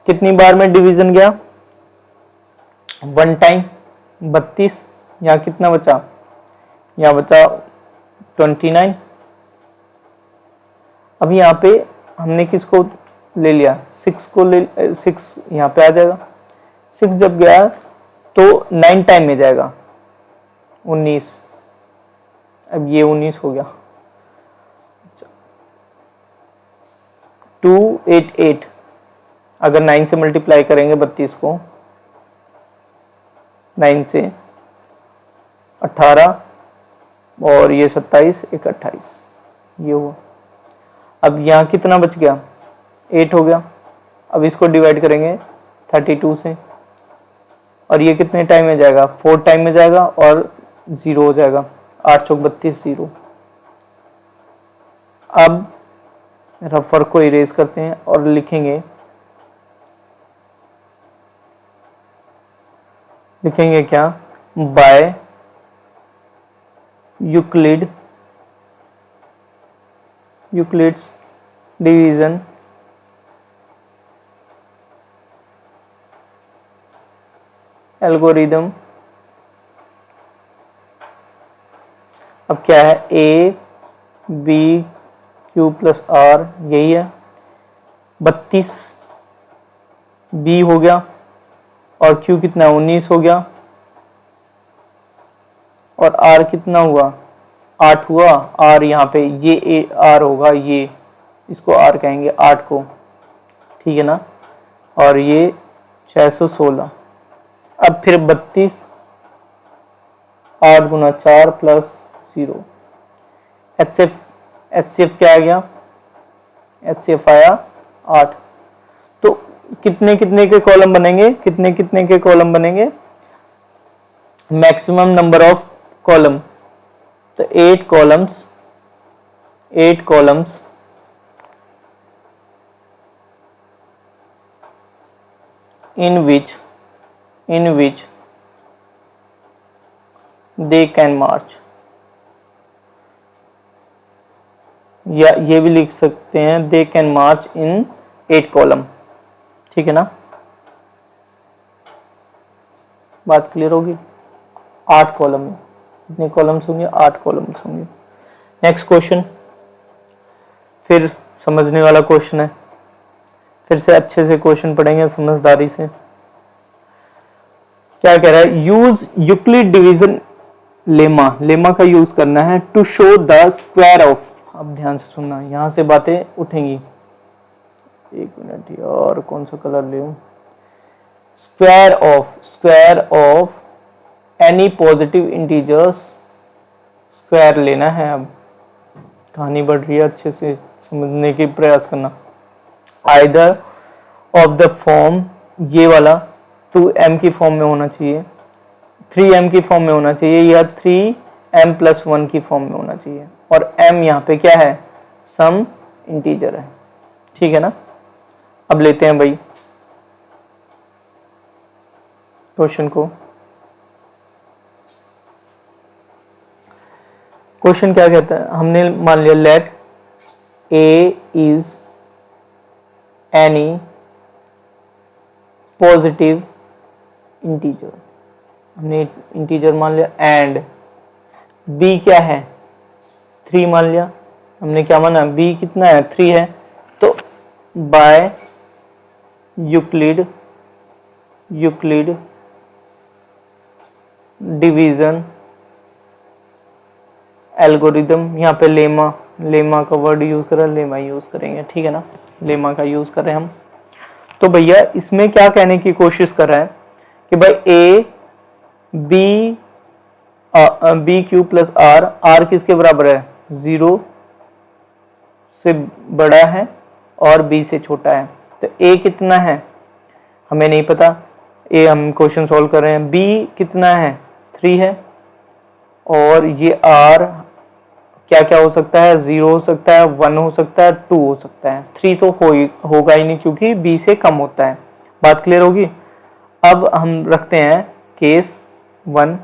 कितनी बार में डिवीजन गया? 1 टाइम 32। यहाँ कितना बचा? यहाँ बचा 29। अब यहाँ पे हमने किसको ले लिया? 6 को ले, 6 यहाँ पे आ जाएगा। 6 जब गया तो 9 टाइम में जाएगा 19। अब ये 19 हो गया। 288 अगर 9 से मल्टीप्लाई करेंगे 32 को, 9 से 18 और ये 27, एक 28, ये हुआ। अब यहाँ कितना बच गया? 8 हो गया। अब इसको डिवाइड करेंगे 32 से, और ये कितने टाइम में जाएगा? 4 टाइम में जाएगा और 0 हो जाएगा। 8 चौक 32, 0। अब रफर को इरेज करते हैं और लिखेंगे क्या? By Euclid's division algorithm. अब क्या है? A B Q plus R, यही है। 32 बी हो गया और क्यू कितना? 19 हो गया। और आर कितना हुआ? 8 हुआ। आर यहाँ पे ये आर होगा, ये इसको आर कहेंगे, 8 को, ठीक है ना। और ये 616। अब फिर 32, 8 गुना 4 प्लस 0। एचसीएफ क्या आ गया? एचसीएफ आया 8। तो कितने कितने के कॉलम बनेंगे? कितने कितने के कॉलम बनेंगे? मैक्सिमम नंबर ऑफ कॉलम, तो 8 columns, 8 columns in which they can march, या ये भी लिख सकते हैं they can march in 8 column, ठीक है ना। बात क्लियर होगी? 8 कॉलम में कितने कॉलम्स होंगे? 8 कॉलम्स होंगे। नेक्स्ट क्वेश्चन, फिर समझने वाला क्वेश्चन है, फिर से अच्छे से क्वेश्चन पढ़ेंगे समझदारी से। क्या कह रहा है? Use Euclid division lemma, lemma का यूज करना है to show the square of. अब ध्यान से सुनना, यहां से बातें उठेंगी। एक मिनट, और कौन सा कलर ले? Square of any positive integers, square लेना है। अब कहानी बढ़ रही है, अच्छे से समझने की प्रयास करना। आइदर ऑफ द फॉर्म, ये वाला 2m की फॉर्म में होना चाहिए, 3m की फॉर्म में होना चाहिए, या 3m+1 की फॉर्म में होना चाहिए। और m यहाँ पे क्या है? सम इंटीजर है, ठीक है ना। अब लेते हैं भाई क्वेश्चन को। क्वेश्चन क्या कहता है? हमने मान लिया let a is any positive integer, हमने इंटीजर मान लिया। एंड b क्या है? 3 मान लिया। हमने क्या माना? b कितना है? 3 है। तो बाय यूक्लिड डिवीजन एल्गोरिदम, यहाँ पे लेमा का वर्ड यूज करा, लेमा यूज करेंगे, ठीक है ना। लेमा का यूज कर रहे हैं हम। तो भैया इसमें क्या कहने की कोशिश कर रहा है कि भाई A B Q plus R, R किसके बराबर है? 0 से बड़ा है और बी से छोटा है। तो ए कितना है? हमें नहीं पता, ए हम क्वेश्चन सॉल्व कर रहे हैं। बी कितना है? 3 है। और ये आर क्या क्या हो सकता है? 0 हो सकता है, 1 हो सकता है, 2 हो सकता है। 3 तो होगा ही नहीं क्योंकि b से कम होता है। बात क्लियर होगी? अब हम रखते हैं केस 1।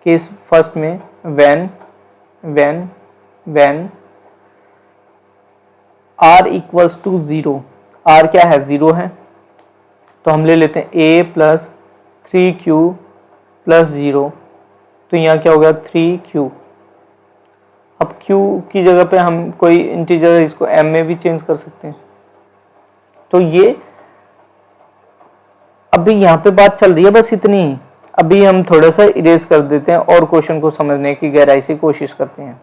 केस फर्स्ट में when r equals to 0, r क्या है 0 है, तो हम ले लेते हैं a प्लस 3q प्लस 0, तो यहाँ क्या होगा 3q। अब q की जगह पे हम कोई इंटीजर इसको m में भी चेंज कर सकते हैं। तो ये अभी यहाँ पे बात चल रही है बस इतनी ही। अभी हम थोड़ा सा इरेज कर देते हैं और क्वेश्चन को समझने की गहराई से कोशिश करते हैं।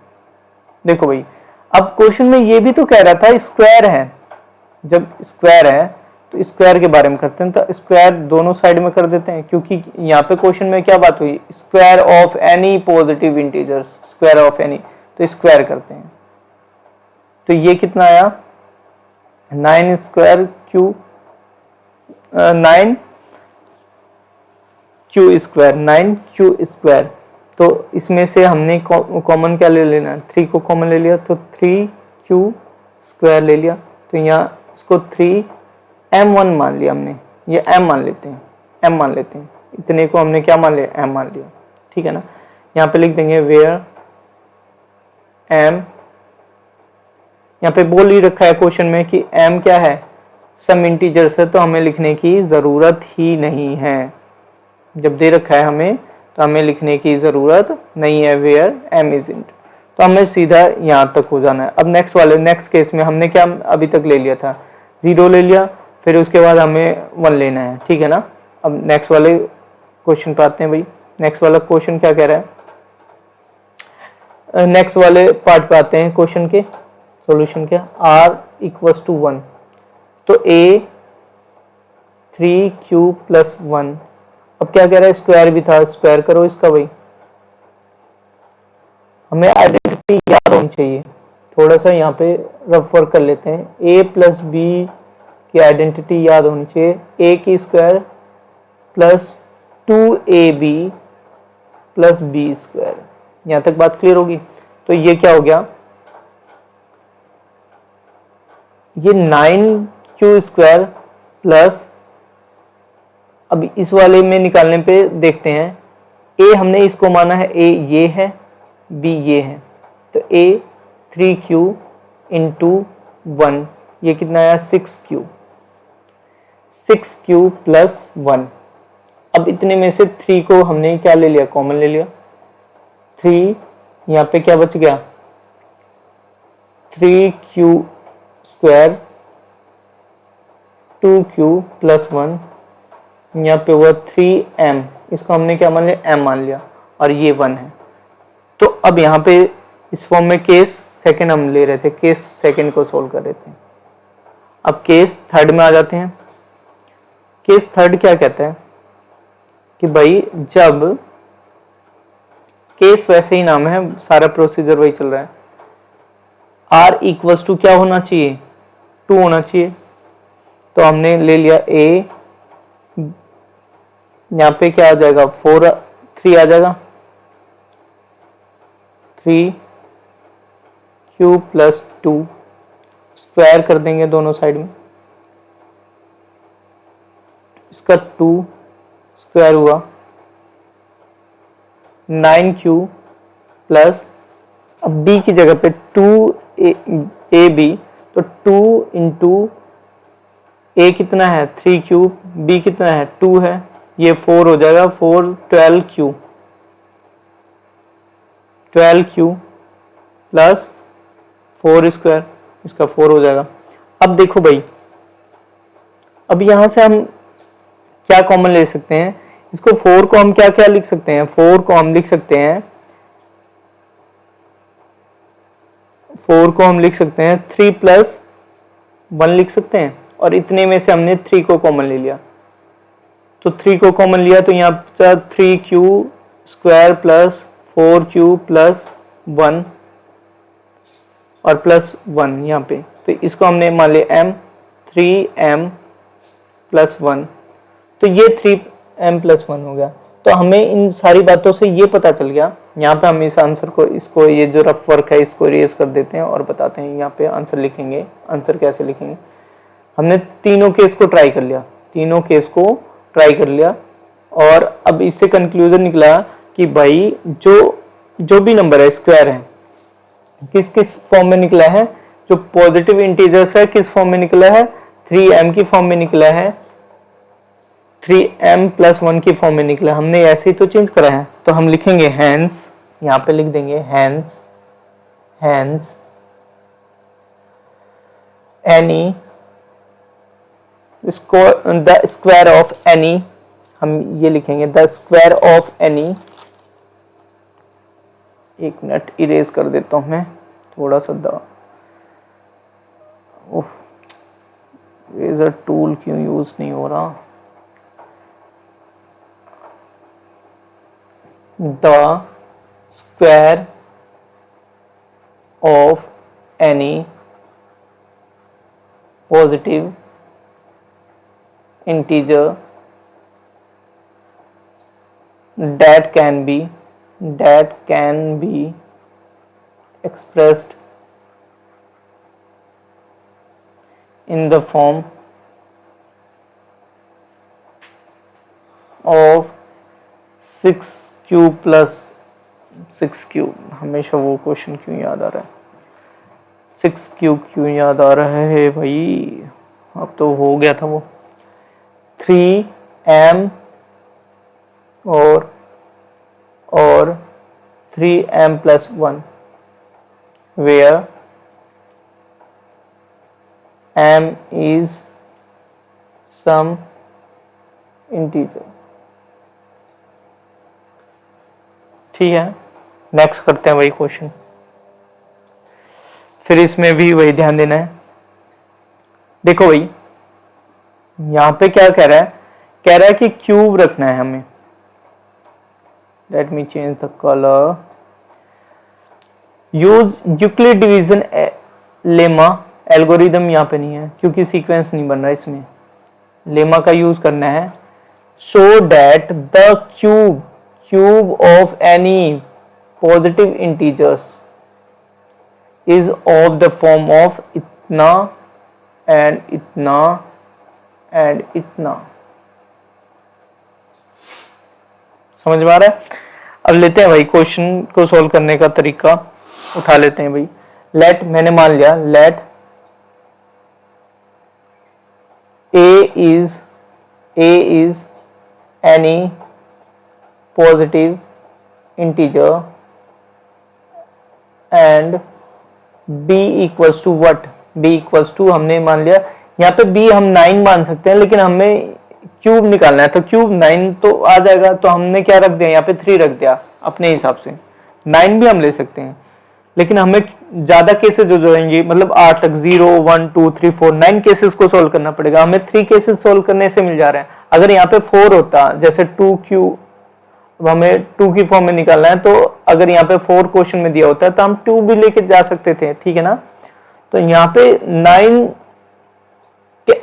देखो भाई, अब क्वेश्चन में ये भी तो कह रहा था स्क्वायर है, जब स्क्वायर है तो स्क्वायर के बारे में करते हैं, तो स्क्वायर दोनों साइड में कर देते हैं, क्योंकि यहाँ पे क्वेश्चन में क्या बात हुई, square of any positive integer, square of any, तो स्क्वायर करते हैं। तो ये कितना आया 9 square Q 9 Q square, 9 Q square. तो इसमें से हमने कॉमन क्या ले लेना, 3 को कॉमन ले लिया, तो 3 क्यू स्क्वायर ले लिया। तो यहाँ इसको 3m1 मान लिया हमने, ये m मान लेते हैं, m मान लेते हैं, इतने को हमने क्या मान लिया, m मान लिया, ठीक है ना। यहाँ पे लिख देंगे वेयर m, यहाँ पे बोल ही रखा है क्वेश्चन में कि m क्या है, सम इंटीजर्स है, तो हमें लिखने की ज़रूरत ही नहीं है। जब दे रखा है हमें तो हमें लिखने की ज़रूरत नहीं है वेयर m इज इंट, तो हमें सीधा यहाँ तक हो जाना है। अब नेक्स्ट केस में हमने क्या अभी तक ले लिया था, 0 ले लिया, फिर उसके बाद हमें 1 लेना है, ठीक है ना। अब नेक्स्ट वाले क्वेश्चन पे आते हैं भाई। नेक्स्ट वाला क्वेश्चन क्या कह रहा है, नेक्स्ट वाले पार्ट पे आते हैं क्वेश्चन के सॉल्यूशन के। r इक्वल्स टू 1, तो a 3q प्लस 1। अब क्या कह रहा है, स्क्वायर भी था, स्क्वायर करो इसका भाई। हमें आइडेंटिटी याद होनी चाहिए, थोड़ा सा यहाँ पे रफ वर्क कर लेते हैं। a प्लस बी की आइडेंटिटी याद होनी चाहिए, a की square plus 2ab plus b square. यहाँ तक बात क्लियर होगी। तो ये क्या हो गया, ये 9q स्क्वायर प्लस, अब इस वाले में निकालने पे देखते हैं, a हमने इसको माना है, a ये है, b ये है, तो a 3q इंटू 1, ये कितना आया 6q प्लस 1। अब इतने में से 3 को हमने क्या ले लिया, कॉमन ले लिया। 3 यहाँ पे क्या बच गया, 3q स्क्वायर 2q प्लस 1, यहाँ पे हुआ 3m, इसको हमने क्या मान लिया, m मान लिया, और ये 1 है। तो अब यहाँ पे इस फॉर्म में केस सेकंड हम ले रहे थे, केस सेकंड को सोल्व कर रहे थे। अब केस थर्ड में आ जाते हैं। केस थर्ड क्या कहता है कि भाई जब, केस वैसे ही नाम है, सारा प्रोसीजर वही चल रहा है, r इक्वल्स टू क्या होना चाहिए, 2 होना चाहिए। तो हमने ले लिया a, यहाँ पे क्या आ जाएगा 3 आ जाएगा, 3q प्लस 2, स्क्वायर कर देंगे दोनों साइड में, इसका 2 स्क्वायर हुआ 9q प्लस, अब b की जगह पे 2ab, तो 2 इंटू a कितना है 3q, b कितना है 2 है, ये 4 हो जाएगा, 4 12q प्लस 4 स्क्वायर, इसका 4 हो जाएगा। अब देखो भाई, अब यहां से हम क्या कॉमन ले सकते हैं, इसको 4 को हम क्या क्या लिख सकते हैं, 4 को हम लिख सकते हैं, 4 को हम लिख सकते हैं 3 प्लस 1 लिख सकते हैं, और इतने में से हमने 3 को कॉमन ले लिया, तो 3 को कॉमन लिया, तो यहाँ पर 3q square plus 4q plus 1 और प्लस 1 यहाँ पे, तो इसको हमने मान लिया m, 3m प्लस 1, तो ये 3m प्लस 1 हो गया। तो हमें इन सारी बातों से ये पता चल गया। यहाँ पे हम इस आंसर को, इसको ये जो रफ वर्क है इसको इरेज कर देते हैं और बताते हैं यहाँ पे आंसर लिखेंगे। आंसर कैसे लिखेंगे, हमने तीनों केस को ट्राई कर लिया, तीनों केस को ट्राई कर लिया, और अब इससे कंक्लूजन निकला कि भाई जो भी नंबर है स्क्वायर है, किस किस फॉर्म में निकला है, जो पॉजिटिव इंटीजर्स है किस फॉर्म में निकला है, 3m की फॉर्म में निकला है, 3m+1 की फॉर्म में निकला। हमने ऐसे ही तो चेंज करा है, तो हम लिखेंगे हैंस, यहां पे लिख देंगे hence any the square of any, हम ये लिखेंगे द स्क्वायर ऑफ एनी। एक मिनट इरेज कर देता हूं मैं थोड़ा सा इरेजर टूल क्यों यूज नहीं हो रहा। The square of any positive integer that can be expressed in the form of 6q plus 6q। हमेशा वो क्वेश्चन क्यों याद आ रहा है, 6q क्यों याद आ रहा है भाई, अब तो हो गया था वो, 3m और 3m+1 where m is some integer। ठीक है, नेक्स्ट करते हैं वही क्वेश्चन। फिर इसमें भी वही ध्यान देना है। देखो भाई यहां पे क्या कह रहा है कि क्यूब रखना है हमें। Let me change the colour. Use Euclid division lemma, algorithm यहां पे नहीं है क्योंकि सीक्वेंस नहीं बन रहा इसमें। लेमा का यूज करना है, so that the cube of any positive integers is of the form of इतना एंड इतना एंड इतना। समझ में आ रहा है। अब लेते हैं भाई क्वेश्चन को सॉल्व करने का तरीका उठा लेते हैं भाई। लेट, मैंने मान लिया let A is any positive integer and b equals to what, b equals to, हमने मान लिया यहाँ पे b हम 9 मान सकते हैं, लेकिन हमें क्यूब निकालना है तो क्यूब 9 तो आ जाएगा, तो हमने क्या रख दिया यहाँ पे 3 रख दिया अपने हिसाब से। 9 भी हम ले सकते हैं, लेकिन हमें ज्यादा केसेस हो जाएंगे, मतलब 8 तक 0 1 2 3 4 9 केसेस को सोल्व करना पड़ेगा। हमें 3 केसेस सोल्व करने से मिल जा रहे हैं। अगर यहाँ पे 4 होता, जैसे 2q, हमें 2 की फॉर्म में निकालना है, तो अगर यहाँ पे 4 क्वेश्चन में दिया होता है तो हम 2 भी लेके जा सकते थे, ठीक है ना। तो यहाँ पे 9 के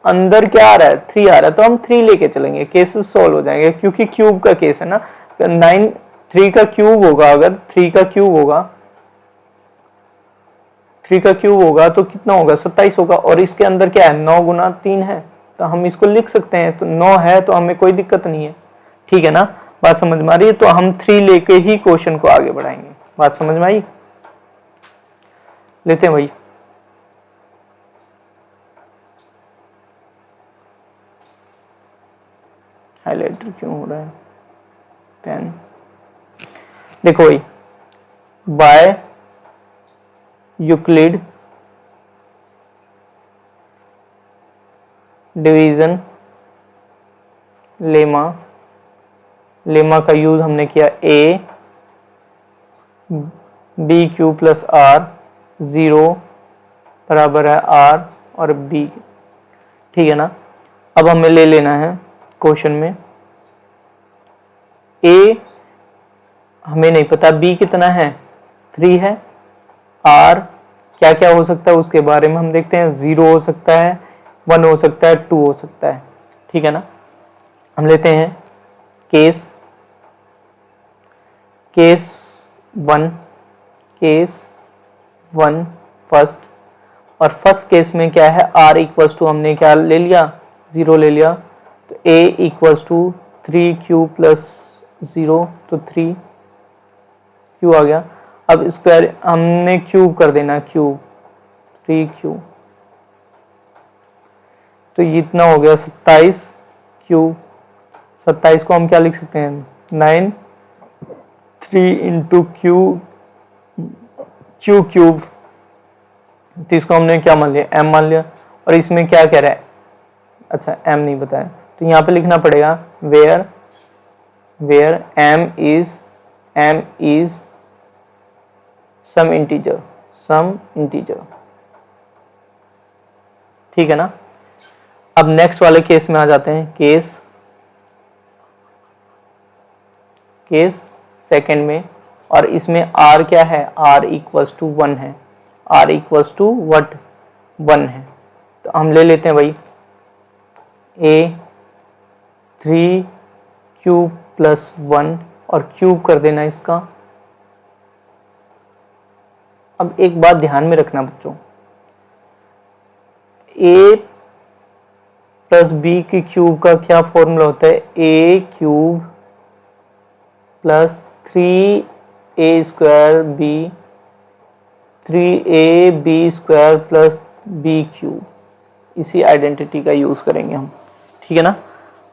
अंदर क्या आ रहा है, 3 आ रहा है, तो हम 3 लेके चलेंगे, केसेस सॉल्व हो जाएंगे क्योंकि क्यूब का केस है ना। 9 3 का क्यूब होगा, अगर 3 का क्यूब होगा तो कितना होगा, 27 होगा। और इसके अंदर क्या है, 9 गुना 3 है, तो हम इसको लिख सकते हैं, तो 9 है तो हमें कोई दिक्कत नहीं है, ठीक है ना। बात समझ में आ रही है। तो हम 3 लेके ही क्वेश्चन को आगे बढ़ाएंगे। बात समझ में आई। लेते हैं भाई। हाइलाइटर क्यों हो रहा है, पेन। देखो भाई, बाय यूक्लिड डिवीजन लेमा का यूज हमने किया a bq प्लस r, 0 बराबर है r और b, ठीक है ना। अब हमें ले लेना है क्वेश्चन में a हमें नहीं पता, b कितना है, 3 है, r क्या क्या हो सकता है उसके बारे में हम देखते हैं, 0 हो सकता है, 1 हो सकता है, 2 हो सकता है, ठीक है ना। हम लेते हैं केस 1 फर्स्ट, और फर्स्ट केस में क्या है, r इक्वल्स टू हमने क्या ले लिया, 0 ले लिया, तो a equals to 3q plus 0, तो 3q आ गया। अब स्क्वायर हमने क्यूब कर देना, क्यूब 3 क्यूब। तो ये इतना हो गया 27 क्यूब। 27 को हम क्या लिख सकते हैं, 9, 3 इंटू क्यू क्यूब। तो इसको हमने क्या मान लिया, m मान लिया। और इसमें क्या कह रहा है, अच्छा m नहीं बताया, तो यहाँ पे लिखना पड़ेगा where m is some integer, ठीक है ना। अब नेक्स्ट वाले केस में आ जाते हैं, केस सेकंड में। और इसमें r क्या है, r इक्वल्स टू 1 है, r इक्वल्स टू वट 1 है। तो हम ले लेते हैं भाई a 3 क्यूब प्लस 1 और क्यूब कर देना इसका। अब एक बात ध्यान में रखना बच्चों, a प्लस बी की क्यूब का क्या फॉर्मूला होता है, a cube plus 3a square b, 3ab square plus b cube. इसी आइडेंटिटी का यूज करेंगे हम, ठीक है ना,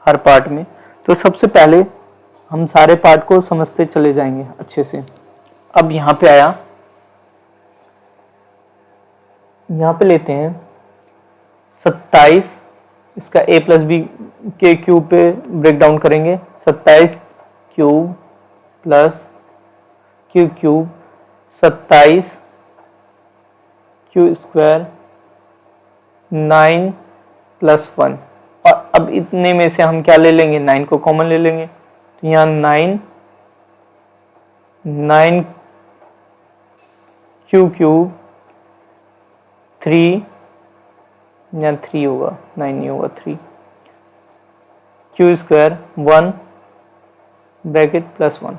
हर पार्ट में। तो सबसे पहले हम सारे पार्ट को समझते चले जाएंगे अच्छे से। अब यहाँ पे आया, यहाँ पे लेते हैं 27, इसका a प्लस बी के क्यूब पे ब्रेक डाउन करेंगे। 27 cube plus cube 27 Q square 9 plus 1। और अब इतने में से हम क्या ले लेंगे, 9 को कॉमन ले लेंगे। तो यहाँ 9 क्यूब 3, यहाँ 3 होगा, 9 नहीं होगा, 3 क्यू स्क्वायर 1 ब्रैकेट प्लस 1।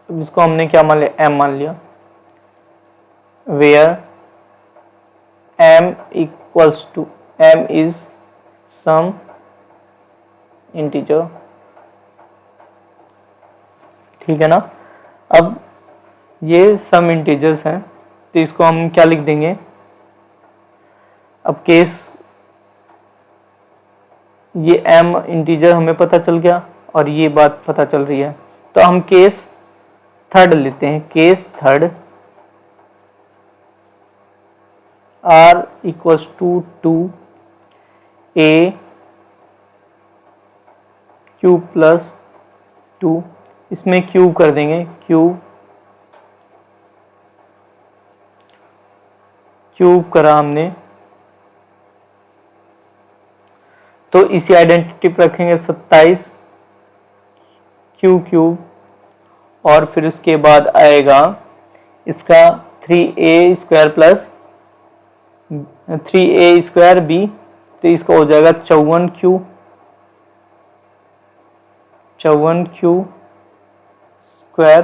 अब इसको हमने क्या मान लिया, m मान लिया। Where m is some integer, ठीक है ना। अब ये सम इंटीजर्स हैं, तो इसको हम क्या लिख देंगे। अब केस, ये m इंटीजर हमें पता चल गया और ये बात पता चल रही है। तो हम केस थर्ड लेते हैं, case third r equals to 2a cube plus 2, इसमें क्यूब कर देंगे, क्यूब करा हमने। तो इसी आइडेंटिटी पर रखेंगे 27 क्यूब और फिर उसके बाद आएगा इसका 3a square plus 3a square B, तो इसका हो जाएगा 54 Q square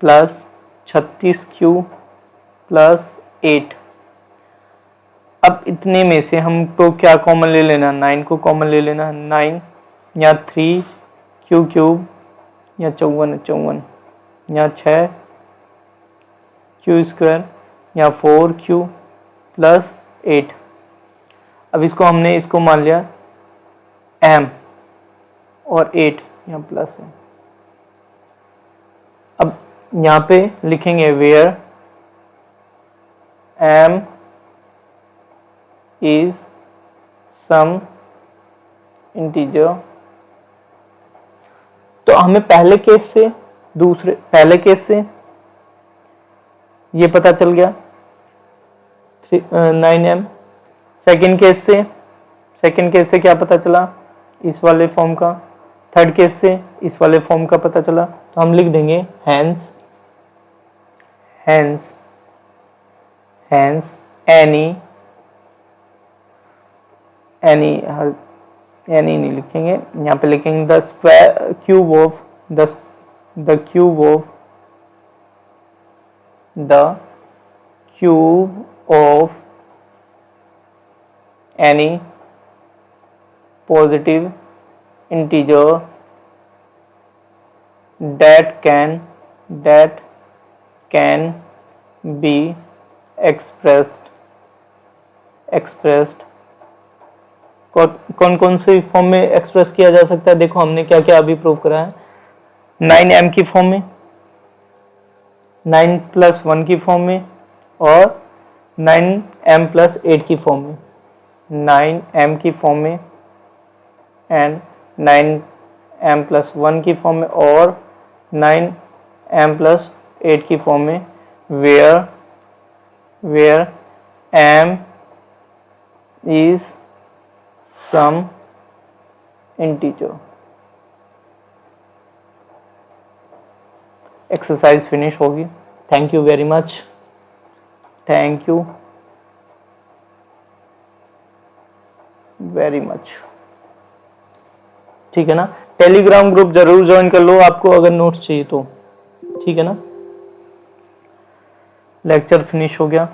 plus 36 Q plus 8। अब इतने में से हमको क्या कॉमन ले लेना, 9 को कॉमन ले लेना। 9 या 3 क्यूब या 54, या 6 क्यू स्क्वायर या 4 क्यू प्लस 8। अब इसको हमने इसको मान लिया m और 8 यहाँ प्लस है। अब यहाँ पे लिखेंगे where m is some integer. तो हमें पहले केस से ये पता चल गया 9m। सेकंड केस से क्या पता चला, इस वाले फॉर्म का। थर्ड केस से इस वाले फॉर्म का पता चला। तो हम लिख देंगे हैंस एनी नहीं लिखेंगे, यहाँ पे लिखेंगे the cube of any positive integer that can be expressed कौन कौन से फॉर्म में एक्सप्रेस किया जा सकता है? देखो हमने क्या क्या अभी प्रूव करा है। 9m की फॉर्म में, 9+1 की फॉर्म में, और 9m+8 की फॉर्म में। 9m की फॉर्म में एंड 9m+1 की फॉर्म में और 9m+8 की फॉर्म में, where m is some integer। Exercise finish होगी। Thank you very much, thank you very much. ठीक है ना, टेलीग्राम ग्रुप जरूर ज्वाइन कर लो आपको अगर नोट्स चाहिए तो। ठीक है ना, लेक्चर फिनिश हो गया।